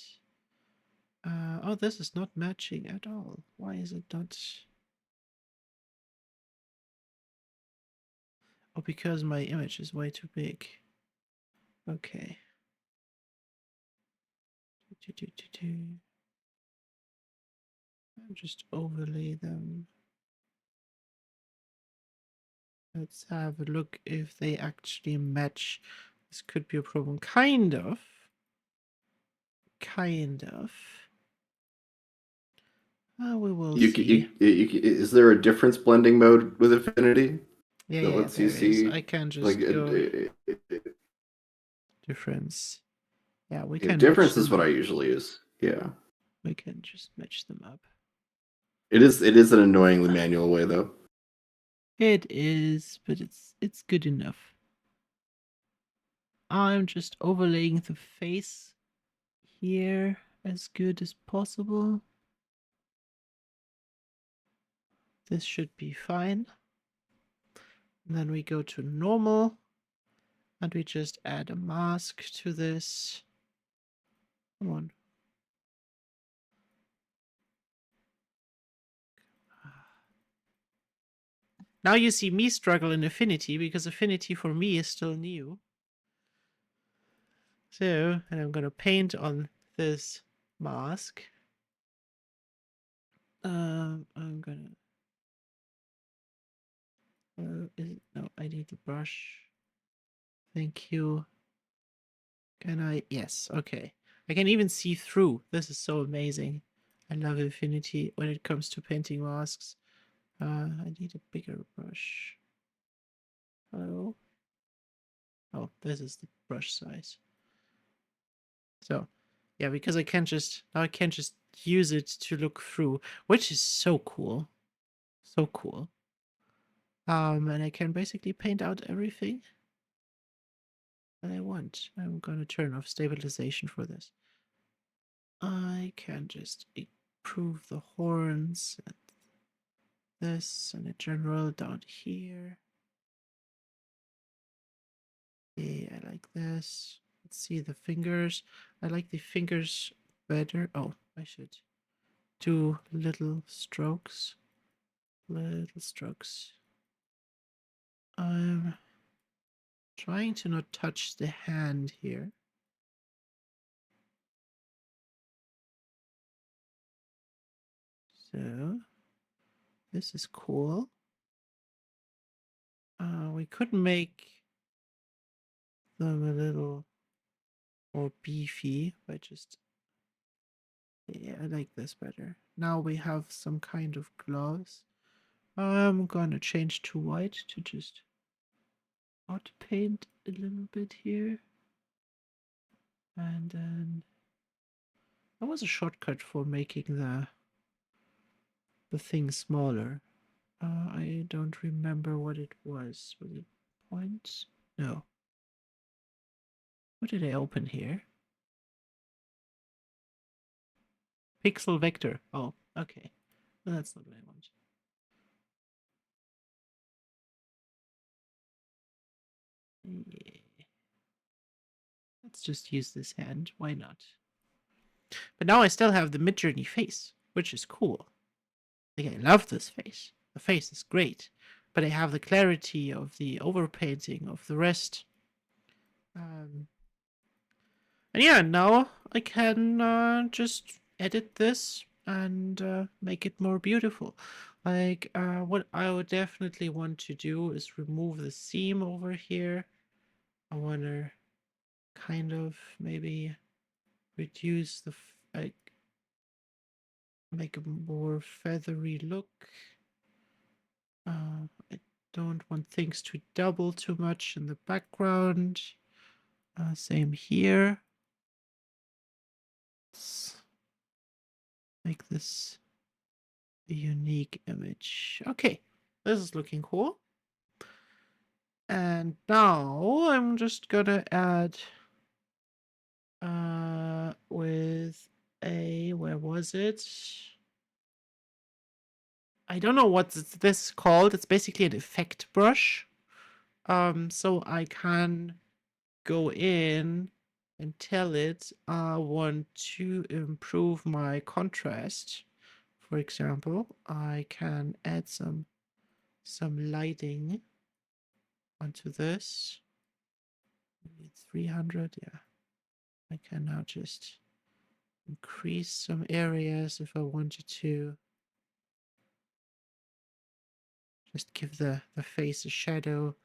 Oh, this is not matching at all. Why is it not? Oh, because my image is way too big. Okay. I'll just overlay them. Let's have a look if they actually match. This could be a problem. Kind of. Kind of. We will see. Is there a difference blending mode with Affinity Yeah, that yeah, lets you there is. I see can like just go difference. Yeah, we can match difference is them what I up. usually use. Yeah, We can just match them up. it is an annoyingly manual way though. It is, but it's good enough. I'm just overlaying the face here as good as possible. This should be fine. And then we go to normal and we just add a mask to this. Come on. Now you see me struggle in Affinity because Affinity for me is still new. So, and I'm gonna paint on this mask. I'm gonna. No, I need the brush. Thank you. Can I? Yes. Okay. I can even see through. This is so amazing. I love Infinity when it comes to painting masks. I need a bigger brush. Hello. Oh, this is the brush size. So, yeah, because I can't just now I can't just use it to look through, which is so cool. So cool. And I can basically paint out everything that I want. I'm gonna turn off stabilization for this. I can just improve the horns and this and in general down here. Okay, I like this. Let's see the fingers. I like the fingers better. Oh, I should do little strokes. Little strokes. I'm trying to not touch the hand here. So, this is cool. We could make them a little more beefy by just... Yeah, I like this better. Now we have some kind of gloves. I'm gonna change to white to just hot paint a little bit here. And then that was a shortcut for making the thing smaller. I don't remember what it was. Was it points? No. What did I open here? Pixel vector. Oh, okay. Well, that's not what I want. Yeah. Let's just use this hand. Why not? But now I still have the Midjourney face, which is cool. Like, I love this face. The face is great. But I have the clarity of the overpainting of the rest. Um, and yeah, now I can just edit this and make it more beautiful. Like, what I would definitely want to do is remove the seam over here. I want to kind of maybe reduce the like make a more feathery look. I don't want things to double too much in the background. Same here. Let's make this a unique image. Okay, this is looking cool. And now I'm just gonna add with a, where was it? I don't know what this is called. It's basically an effect brush. So I can go in and tell it I want to improve my contrast. For example, I can add some lighting onto this. Maybe 300, yeah. I can now just increase some areas if I wanted to. Just give the face a shadow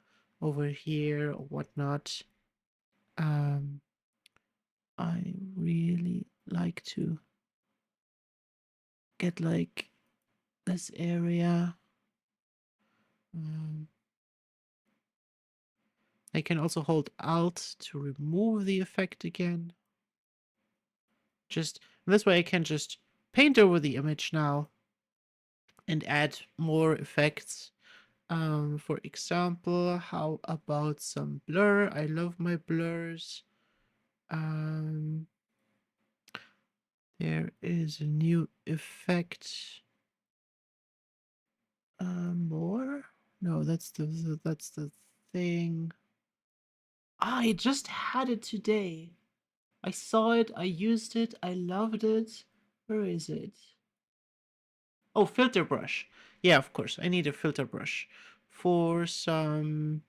over here or whatnot. I really like to get like this area. I can also hold Alt to remove the effect again. Just this way I can just paint over the image now and add more effects. For example, how about some blur? I love my blurs. There is a new effect. More? No, that's the thing. I just had it today. I saw it, I used it, I loved it. Where is it? Oh, filter brush. Yeah, of course. I need a filter brush for some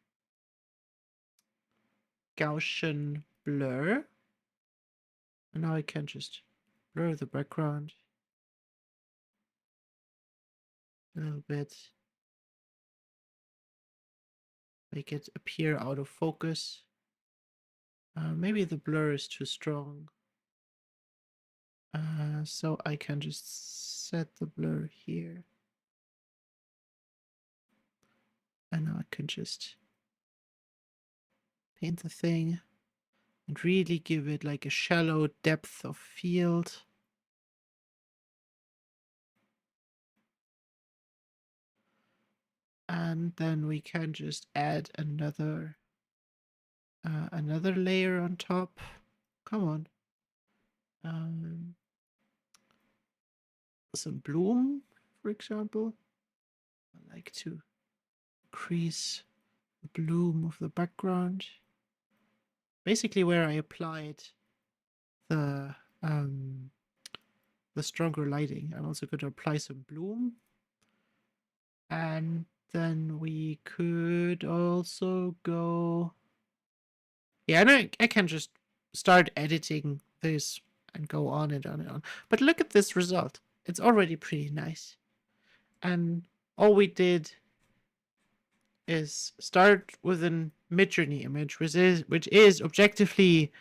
Gaussian blur. And now I can just blur the background a little bit. Make it appear out of focus. Maybe the blur is too strong. So I can just set the blur here. And now I can just paint the thing and really give it like a shallow depth of field. And then we can just add another layer on top. Come on. Some bloom, for example. I like to increase the bloom of the background. Basically, where I applied the stronger lighting, I'm also going to apply some bloom. And then we could also go. Yeah, and I can just start editing this and go on and on and on. But look at this result. It's already pretty nice. And all we did is start with an Midjourney image, which is objectively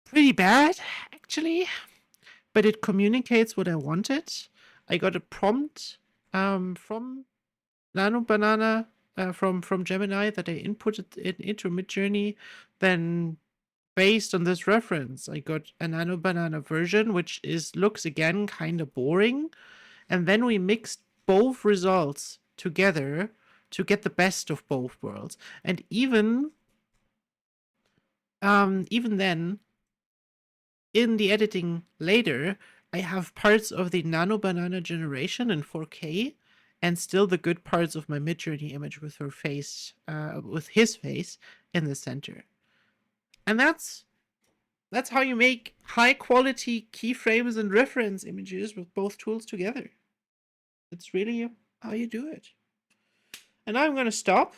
pretty bad, actually. But it communicates what I wanted. I got a prompt from Nano Banana from Gemini that I inputted it into Midjourney. Then based on this reference, I got a Nano Banana version, which looks again kind of boring. And then we mixed both results together to get the best of both worlds. And even then, in the editing later, I have parts of the Nano Banana generation in 4K, and still the good parts of my Midjourney image with her face, with his face in the center. And that's how you make high quality keyframes and reference images with both tools together. It's really how you do it. And now I'm going to stop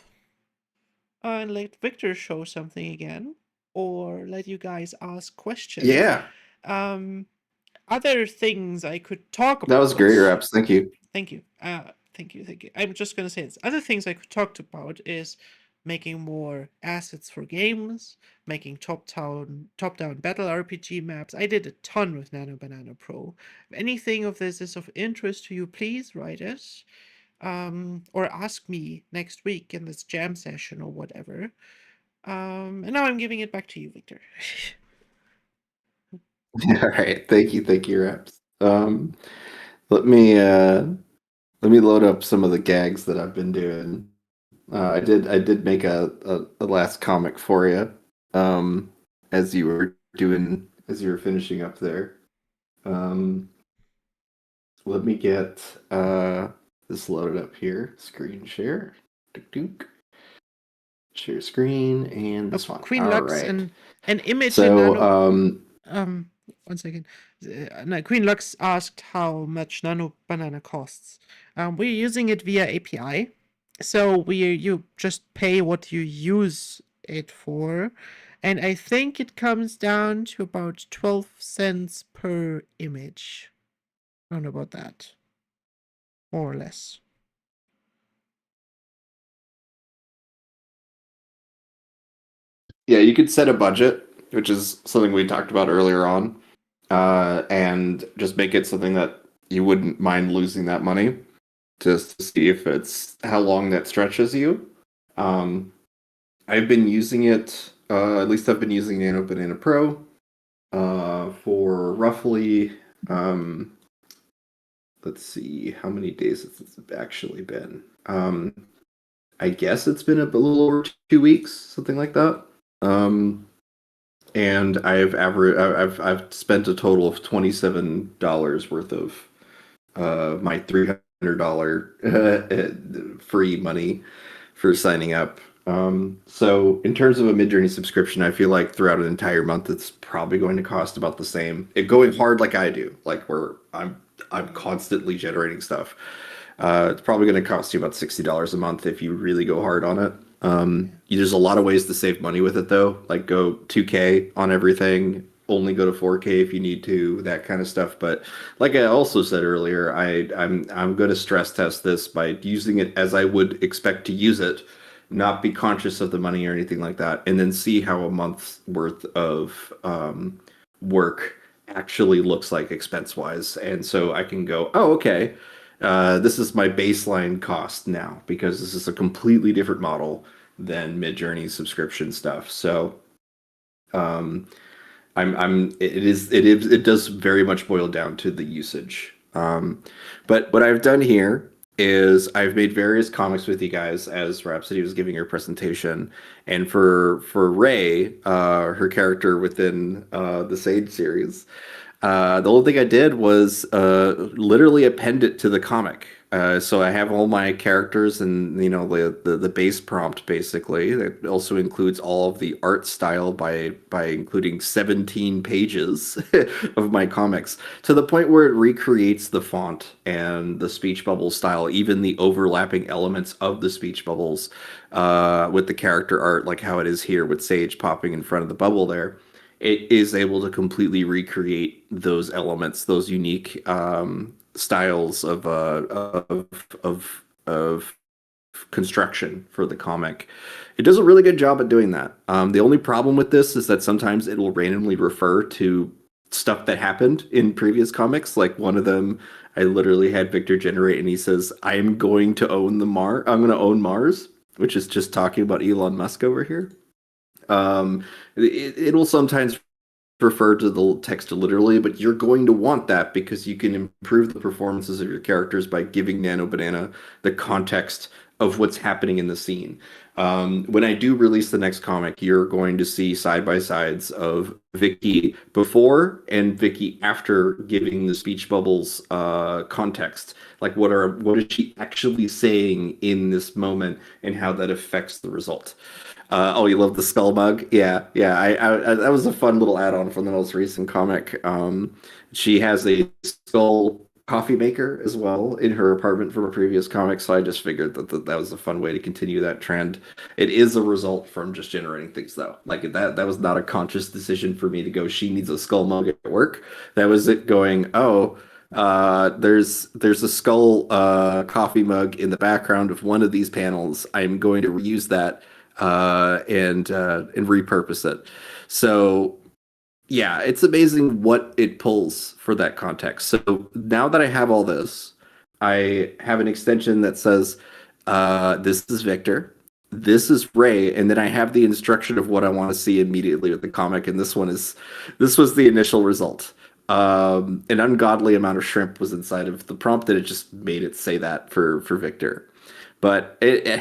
and let Victor show something again, or let you guys ask questions. Yeah, Other things I could talk about. that was great, Raps. Thank you. Thank you. Thank you. I'm just going to say this. Other things I could talk about is making more assets for games, making top-down battle RPG maps. I did a ton with Nano Banana Pro. If anything of this is of interest to you, please write it. Or ask me next week in this jam session or whatever. And now I'm giving it back to you, Victor. All right, thank you, Raps. Let me load up some of the gags that I've been doing. I did make a last comic for you, as you were finishing up there. Let me get this loaded up here. Screen share. Share screen and this one. Queen All Lux right. and an image So, in Nano. 1 second. No, Queen Lux asked how much Nano Banana costs. We're using it via API, so you just pay what you use it for, and I think it comes down to about 12 cents per image. Around about that, more or less. yeah, you could set a budget, which is something we talked about earlier on, and just make it something that you wouldn't mind losing that money, just to see if it's how long that stretches you. Um, I've been using it. At least I've been using Nano Banana Pro for roughly. Let's see, how many days has it actually been? I guess it's been a little over 2 weeks, something like that. And I've spent a total of $27 worth of my $300 free money for signing up. So in terms of a Midjourney subscription, I feel like throughout an entire month, it's probably going to cost about the same. It going hard like I do, like where I'm constantly generating stuff. It's probably going to cost you about $60 a month if you really go hard on it. There's a lot of ways to save money with it though, like go 2K on everything, only go to 4K if you need to, that kind of stuff. But like I also said earlier, I'm going to stress test this by using it as I would expect to use it, not be conscious of the money or anything like that, and then see how a month's worth of work actually looks like expense wise. And so I can go, oh, okay, this is my baseline cost now because this is a completely different model than Midjourney subscription stuff. So um, it does very much boil down to the usage. But what I've done here is I've made various comics with you guys as Rhapsody was giving her presentation, and for Ray, her character within the Sage series, the only thing I did was literally append it to the comic. So I have all my characters and the base prompt basically. That also includes all of the art style by including 17 pages of my comics to the point where it recreates the font and the speech bubble style, even the overlapping elements of the speech bubbles with the character art, like how it is here with Sage popping in front of the bubble there. It is able to completely recreate those elements, those unique styles of construction for the comic. It does a really good job at doing that. The only problem with this is that sometimes it will randomly refer to stuff that happened in previous comics. Like one of them, I literally had Victor generate, and he says, "I'm going to own the Mars. I'm going to own Mars," which is just talking about Elon Musk over here. It will sometimes refer to the text literally, but you're going to want that because you can improve the performances of your characters by giving Nano Banana the context of what's happening in the scene. When I do release the next comic, you're going to see side by sides of Vicky before and Vicky after giving the speech bubbles context. Like what is she actually saying in this moment and how that affects the result. Oh, you love the skull mug? Yeah, yeah. That was a fun little add-on from the most recent comic. She has a skull coffee maker as well in her apartment from a previous comic, so I just figured that was a fun way to continue that trend. It is a result from just generating things, though. Like that was not a conscious decision for me to go. She needs a skull mug at work. That was it going. Oh. There's a skull coffee mug in the background of one of these panels. I'm going to reuse that and repurpose it. So yeah, it's amazing what it pulls for that context. So now that I have all this, I have an extension that says, "This is Victor, this is Ray," and then I have the instruction of what I want to see immediately with the comic. And this was the initial result. An ungodly amount of shrimp was inside of the prompt, and it just made it say that for Victor. But I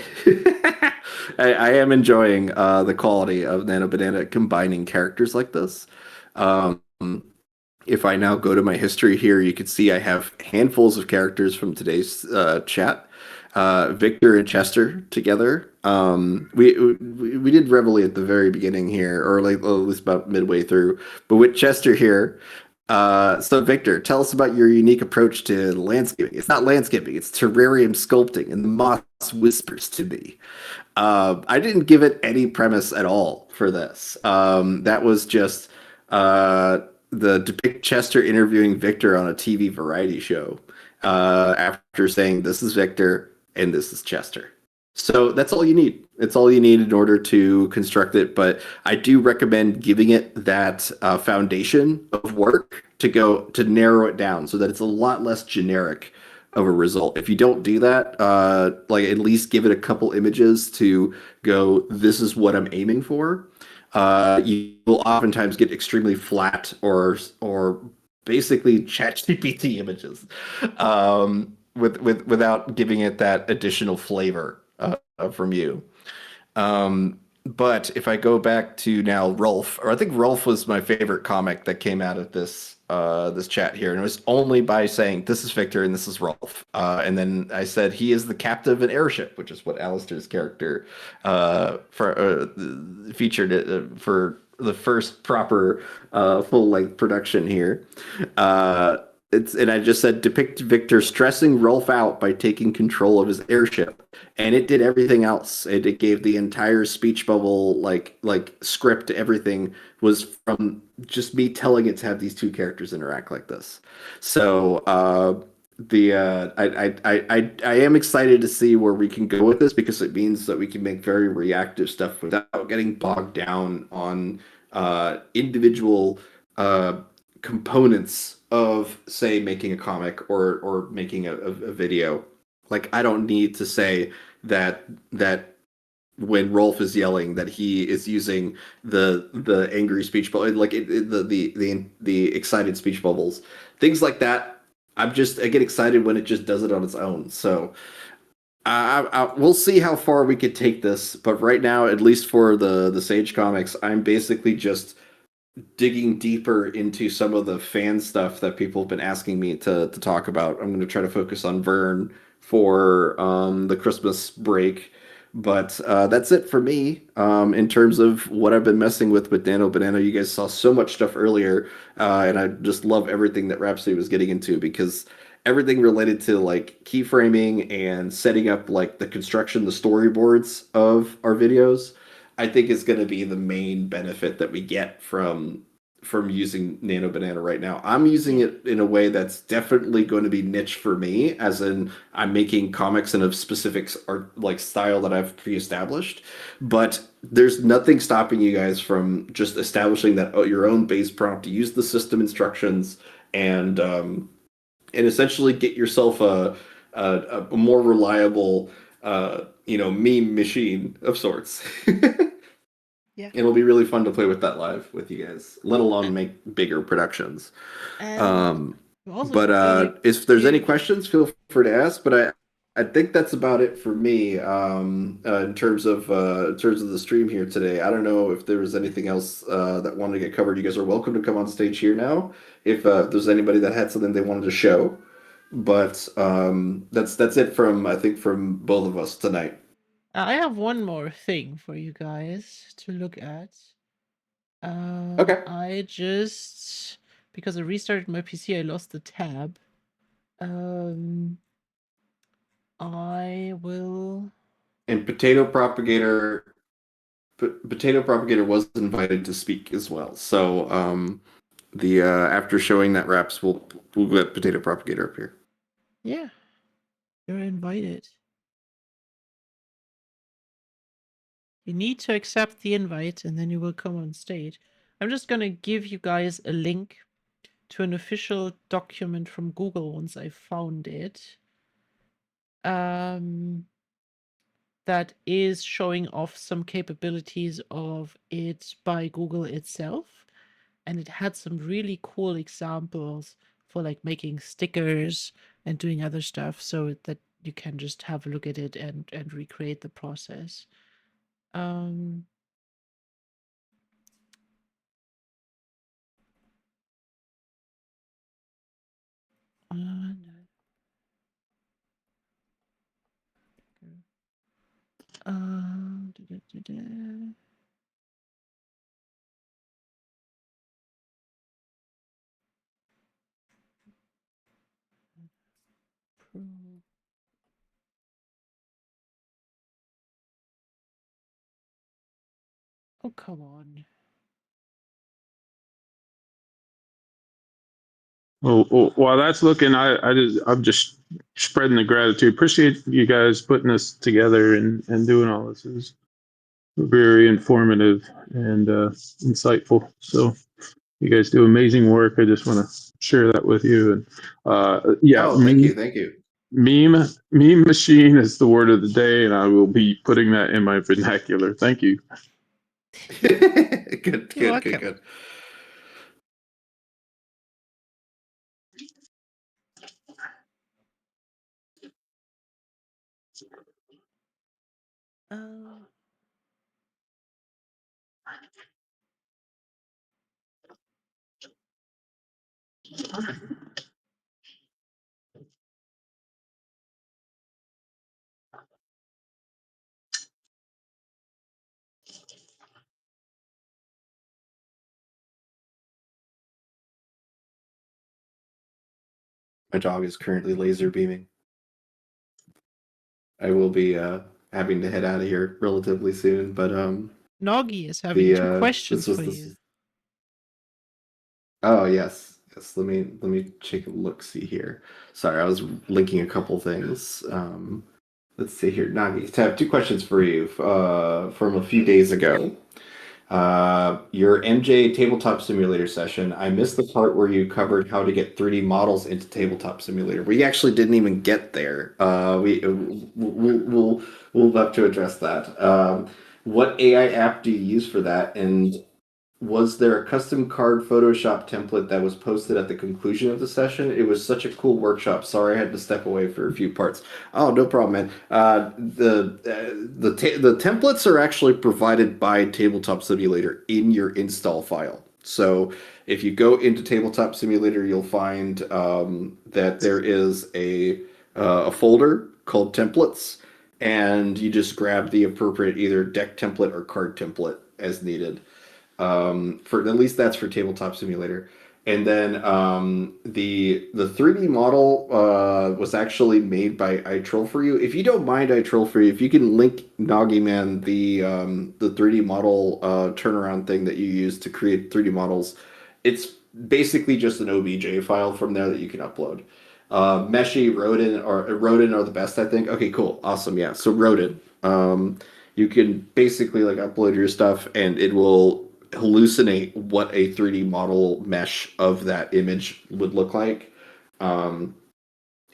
am enjoying the quality of Nano Banana combining characters like this. Um, if I now go to my history here, you can see I have handfuls of characters from today's chat. Victor and Chester together. We did Reveille at the very beginning here, or like well, at least about midway through. But with Chester here, so Victor, tell us about your unique approach to landscaping. It's not landscaping; it's terrarium sculpting, and the moss whispers to me. I didn't give it any premise at all for this. That was just the depict Chester interviewing Victor on a TV variety show after saying, "This is Victor and this is Chester." So that's all you need. It's all you need in order to construct it. But I do recommend giving it that foundation of work to go to narrow it down so that it's a lot less generic of a result. If you don't do that, like at least give it a couple images to go, "This is what I'm aiming for." You will oftentimes get extremely flat or basically ChatGPT images without giving it that additional flavor from you. But if I go back to now Rolf, or I think Rolf was my favorite comic that came out of this chat here, and it was only by saying this is Victor and this is Rolf, and then I said he is the captain of an airship, which is what Alistair's character featured for the first proper full length production here. It's and I just said depict Victor stressing Rolf out by taking control of his airship, and it did everything else. It gave the entire speech bubble like script. Everything was from just me telling it to have these two characters interact like this. So the I am excited to see where we can go with this because it means that we can make very reactive stuff without getting bogged down on individual uh, components of, say, making a comic or making a video. Like I don't need to say that when Rolf is yelling that he is using the angry speech bubble, like the excited speech bubbles, things like that. I get excited when it just does it on its own. So we'll see how far we could take this, but right now, at least for the Sage comics, I'm basically just digging deeper into some of the fan stuff that people have been asking me to talk about. I'm going to try to focus on Vern for the Christmas break. But that's it for me in terms of what I've been messing with Nano Banana. You guys saw so much stuff earlier, and I just love everything that Rhapsody was getting into because everything related to like keyframing and setting up like the construction, the storyboards of our videos I think is going to be the main benefit that we get from using Nano Banana right now. I'm using Yeah. it in a way that's definitely going to be niche for me, as in I'm making comics in a specific art like style that I've pre-established. But there's nothing stopping you guys from just establishing that your own base prompt to use the system instructions and essentially get yourself a more reliable meme machine of sorts. Yeah. It'll be really fun to play with that live with you guys, let Uh, alone make bigger productions. And Um, also but feel like if there's any you questions, feel free to ask. But I think that's about it for me in terms of the stream here today. I don't know if there was anything else that wanted to get covered. You guys are welcome to come on stage here now if there's anybody that had something they wanted to show. But that's it from I think from both of us tonight. I have one more thing for you guys to look at. Okay. I just because I restarted my PC, I lost the tab. Um, I will. And Potato Propagator was invited to speak as well. So the after showing that raps, we'll get Potato Propagator up here. Yeah, you're invited. You need to accept the invite, and then you will come on stage. I'm just gonna give you guys a link to an official document from Google once I found it. Um, that is showing off some capabilities of it by Google itself. And it had some really cool examples for like making stickers and doing other stuff so that you can just have a look at it and recreate the process. Um, uh, da, da, da, da. Pro. Oh, come on. While that's looking, I'm just spreading the gratitude. Appreciate you guys putting this together and doing all this. Is very informative and insightful. So you guys do amazing work. I just want to share that with you. And yeah, Oh, thank you, thank you. meme machine is the word of the day, and I will be putting that in my vernacular. Thank you. Good, You're good, good, welcome. good. Uh, My dog is currently laser beaming. I will be having to head out of here relatively soon, but Noggy is having two this questions was for this. you. Oh yes, yes. Let me take a look. See here. Sorry, I was linking a couple things. Let's see here, Nagi. I have two questions for you from a few days ago. Your MJ tabletop simulator session. I missed the part where you covered how to get 3D models into tabletop simulator. We actually didn't even get there. We'll have to address that. What AI app do you use for that? And was there a custom card Photoshop template that was posted at the conclusion of the session? It was such a cool workshop. Sorry, I had to step away for a few parts. Oh, no problem, man. The templates are actually provided by Tabletop Simulator in your install file. So if you go into Tabletop Simulator, you'll find that there is a folder called templates, and you just grab the appropriate either deck template or card template as needed. For at least that's for Tabletop Simulator. And then the 3D model was actually made by iTroll for you. If you don't mind iTroll for you, if you can link Noggy Man the 3D model turnaround thing that you use to create 3D models, it's basically just an OBJ file from there that you can upload. Meshi, Rodin are the best, I think. Okay, cool, awesome, yeah. So Rodin, you can basically like upload your stuff, and it will hallucinate what a 3D model mesh of that image would look like. Um,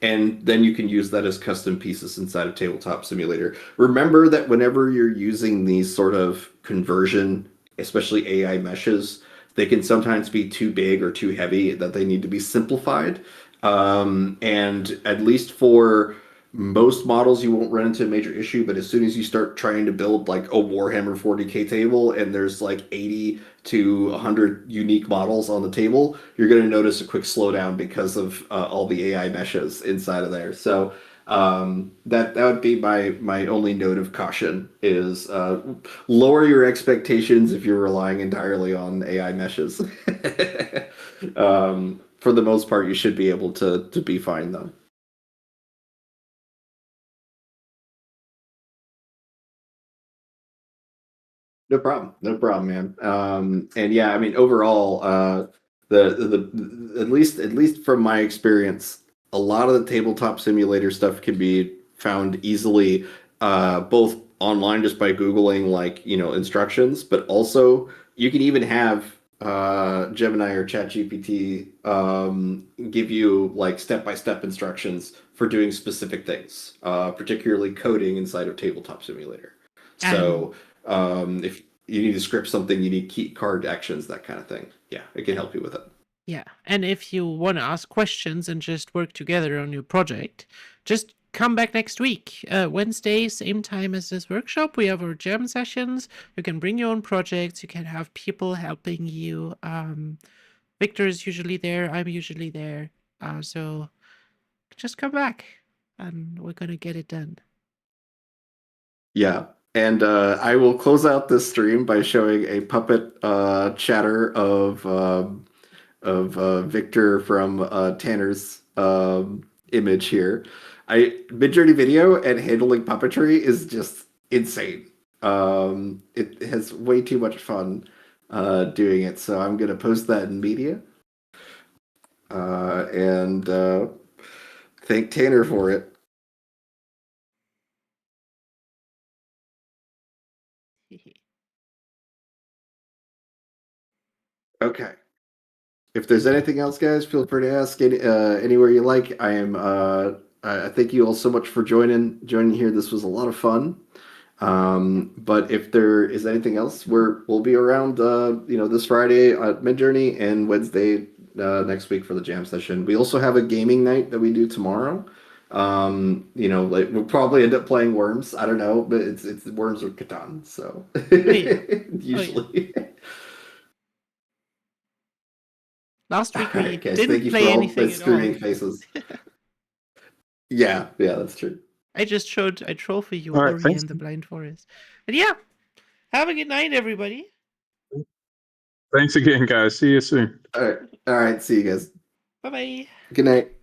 and then you can use that as custom pieces inside of Tabletop Simulator. Remember that whenever you're using these sort of conversion, especially AI meshes, they can sometimes be too big or too heavy that they need to be simplified. And at least for most models, you won't run into a major issue, but as soon as you start trying to build like a Warhammer 40K table and there's like 80 to 100 unique models on the table, you're going to notice a quick slowdown because of all the AI meshes inside of there. So that would be my only note of caution is lower your expectations if you're relying entirely on AI meshes. For the most part, you should be able to be fine though. No problem. No problem, man. And yeah, I mean, overall, the at least from my experience, a lot of the tabletop simulator stuff can be found easily, both online just by Googling like, instructions, but also you can even have Gemini or ChatGPT give you like step-by-step instructions for doing specific things, particularly coding inside of tabletop simulator. And So if you need to script something, you need key card actions, that kind of thing. Yeah, it can help you with it. yeah, and if you want to ask questions and just work together on your project, just come back next week. Wednesday, same time as this workshop. We have our jam sessions. You can bring your own projects. You can have people helping you. Victor is usually there. I'm usually there. So just come back and we're going to get it done. Yeah. And I will close out this stream by showing a puppet chatter of Victor from Tanner's image here. Midjourney video and handling puppetry is just insane. It has way too much fun doing it, so I'm gonna post that in media and thank Tanner for it. Okay. If there's anything else, guys, feel free to ask anywhere you like. I thank you all so much for joining here. This was a lot of fun. But if there is anything else, we'll be around this Friday at Midjourney and Wednesday next week for the jam session. We also have a gaming night that we do tomorrow. Like we'll probably end up playing Worms. I don't know, but it's Worms or Catan, so Oh, yeah. usually. Last All week we right, guys, thank didn't you for play all the anything at all. screaming faces. Yeah, that's true. I just showed a trophy you All right, Ori thanks. and the Blind Forest. And yeah, have a good night, everybody. Thanks again, guys. See you soon. All right, see you guys. Bye bye. Good night.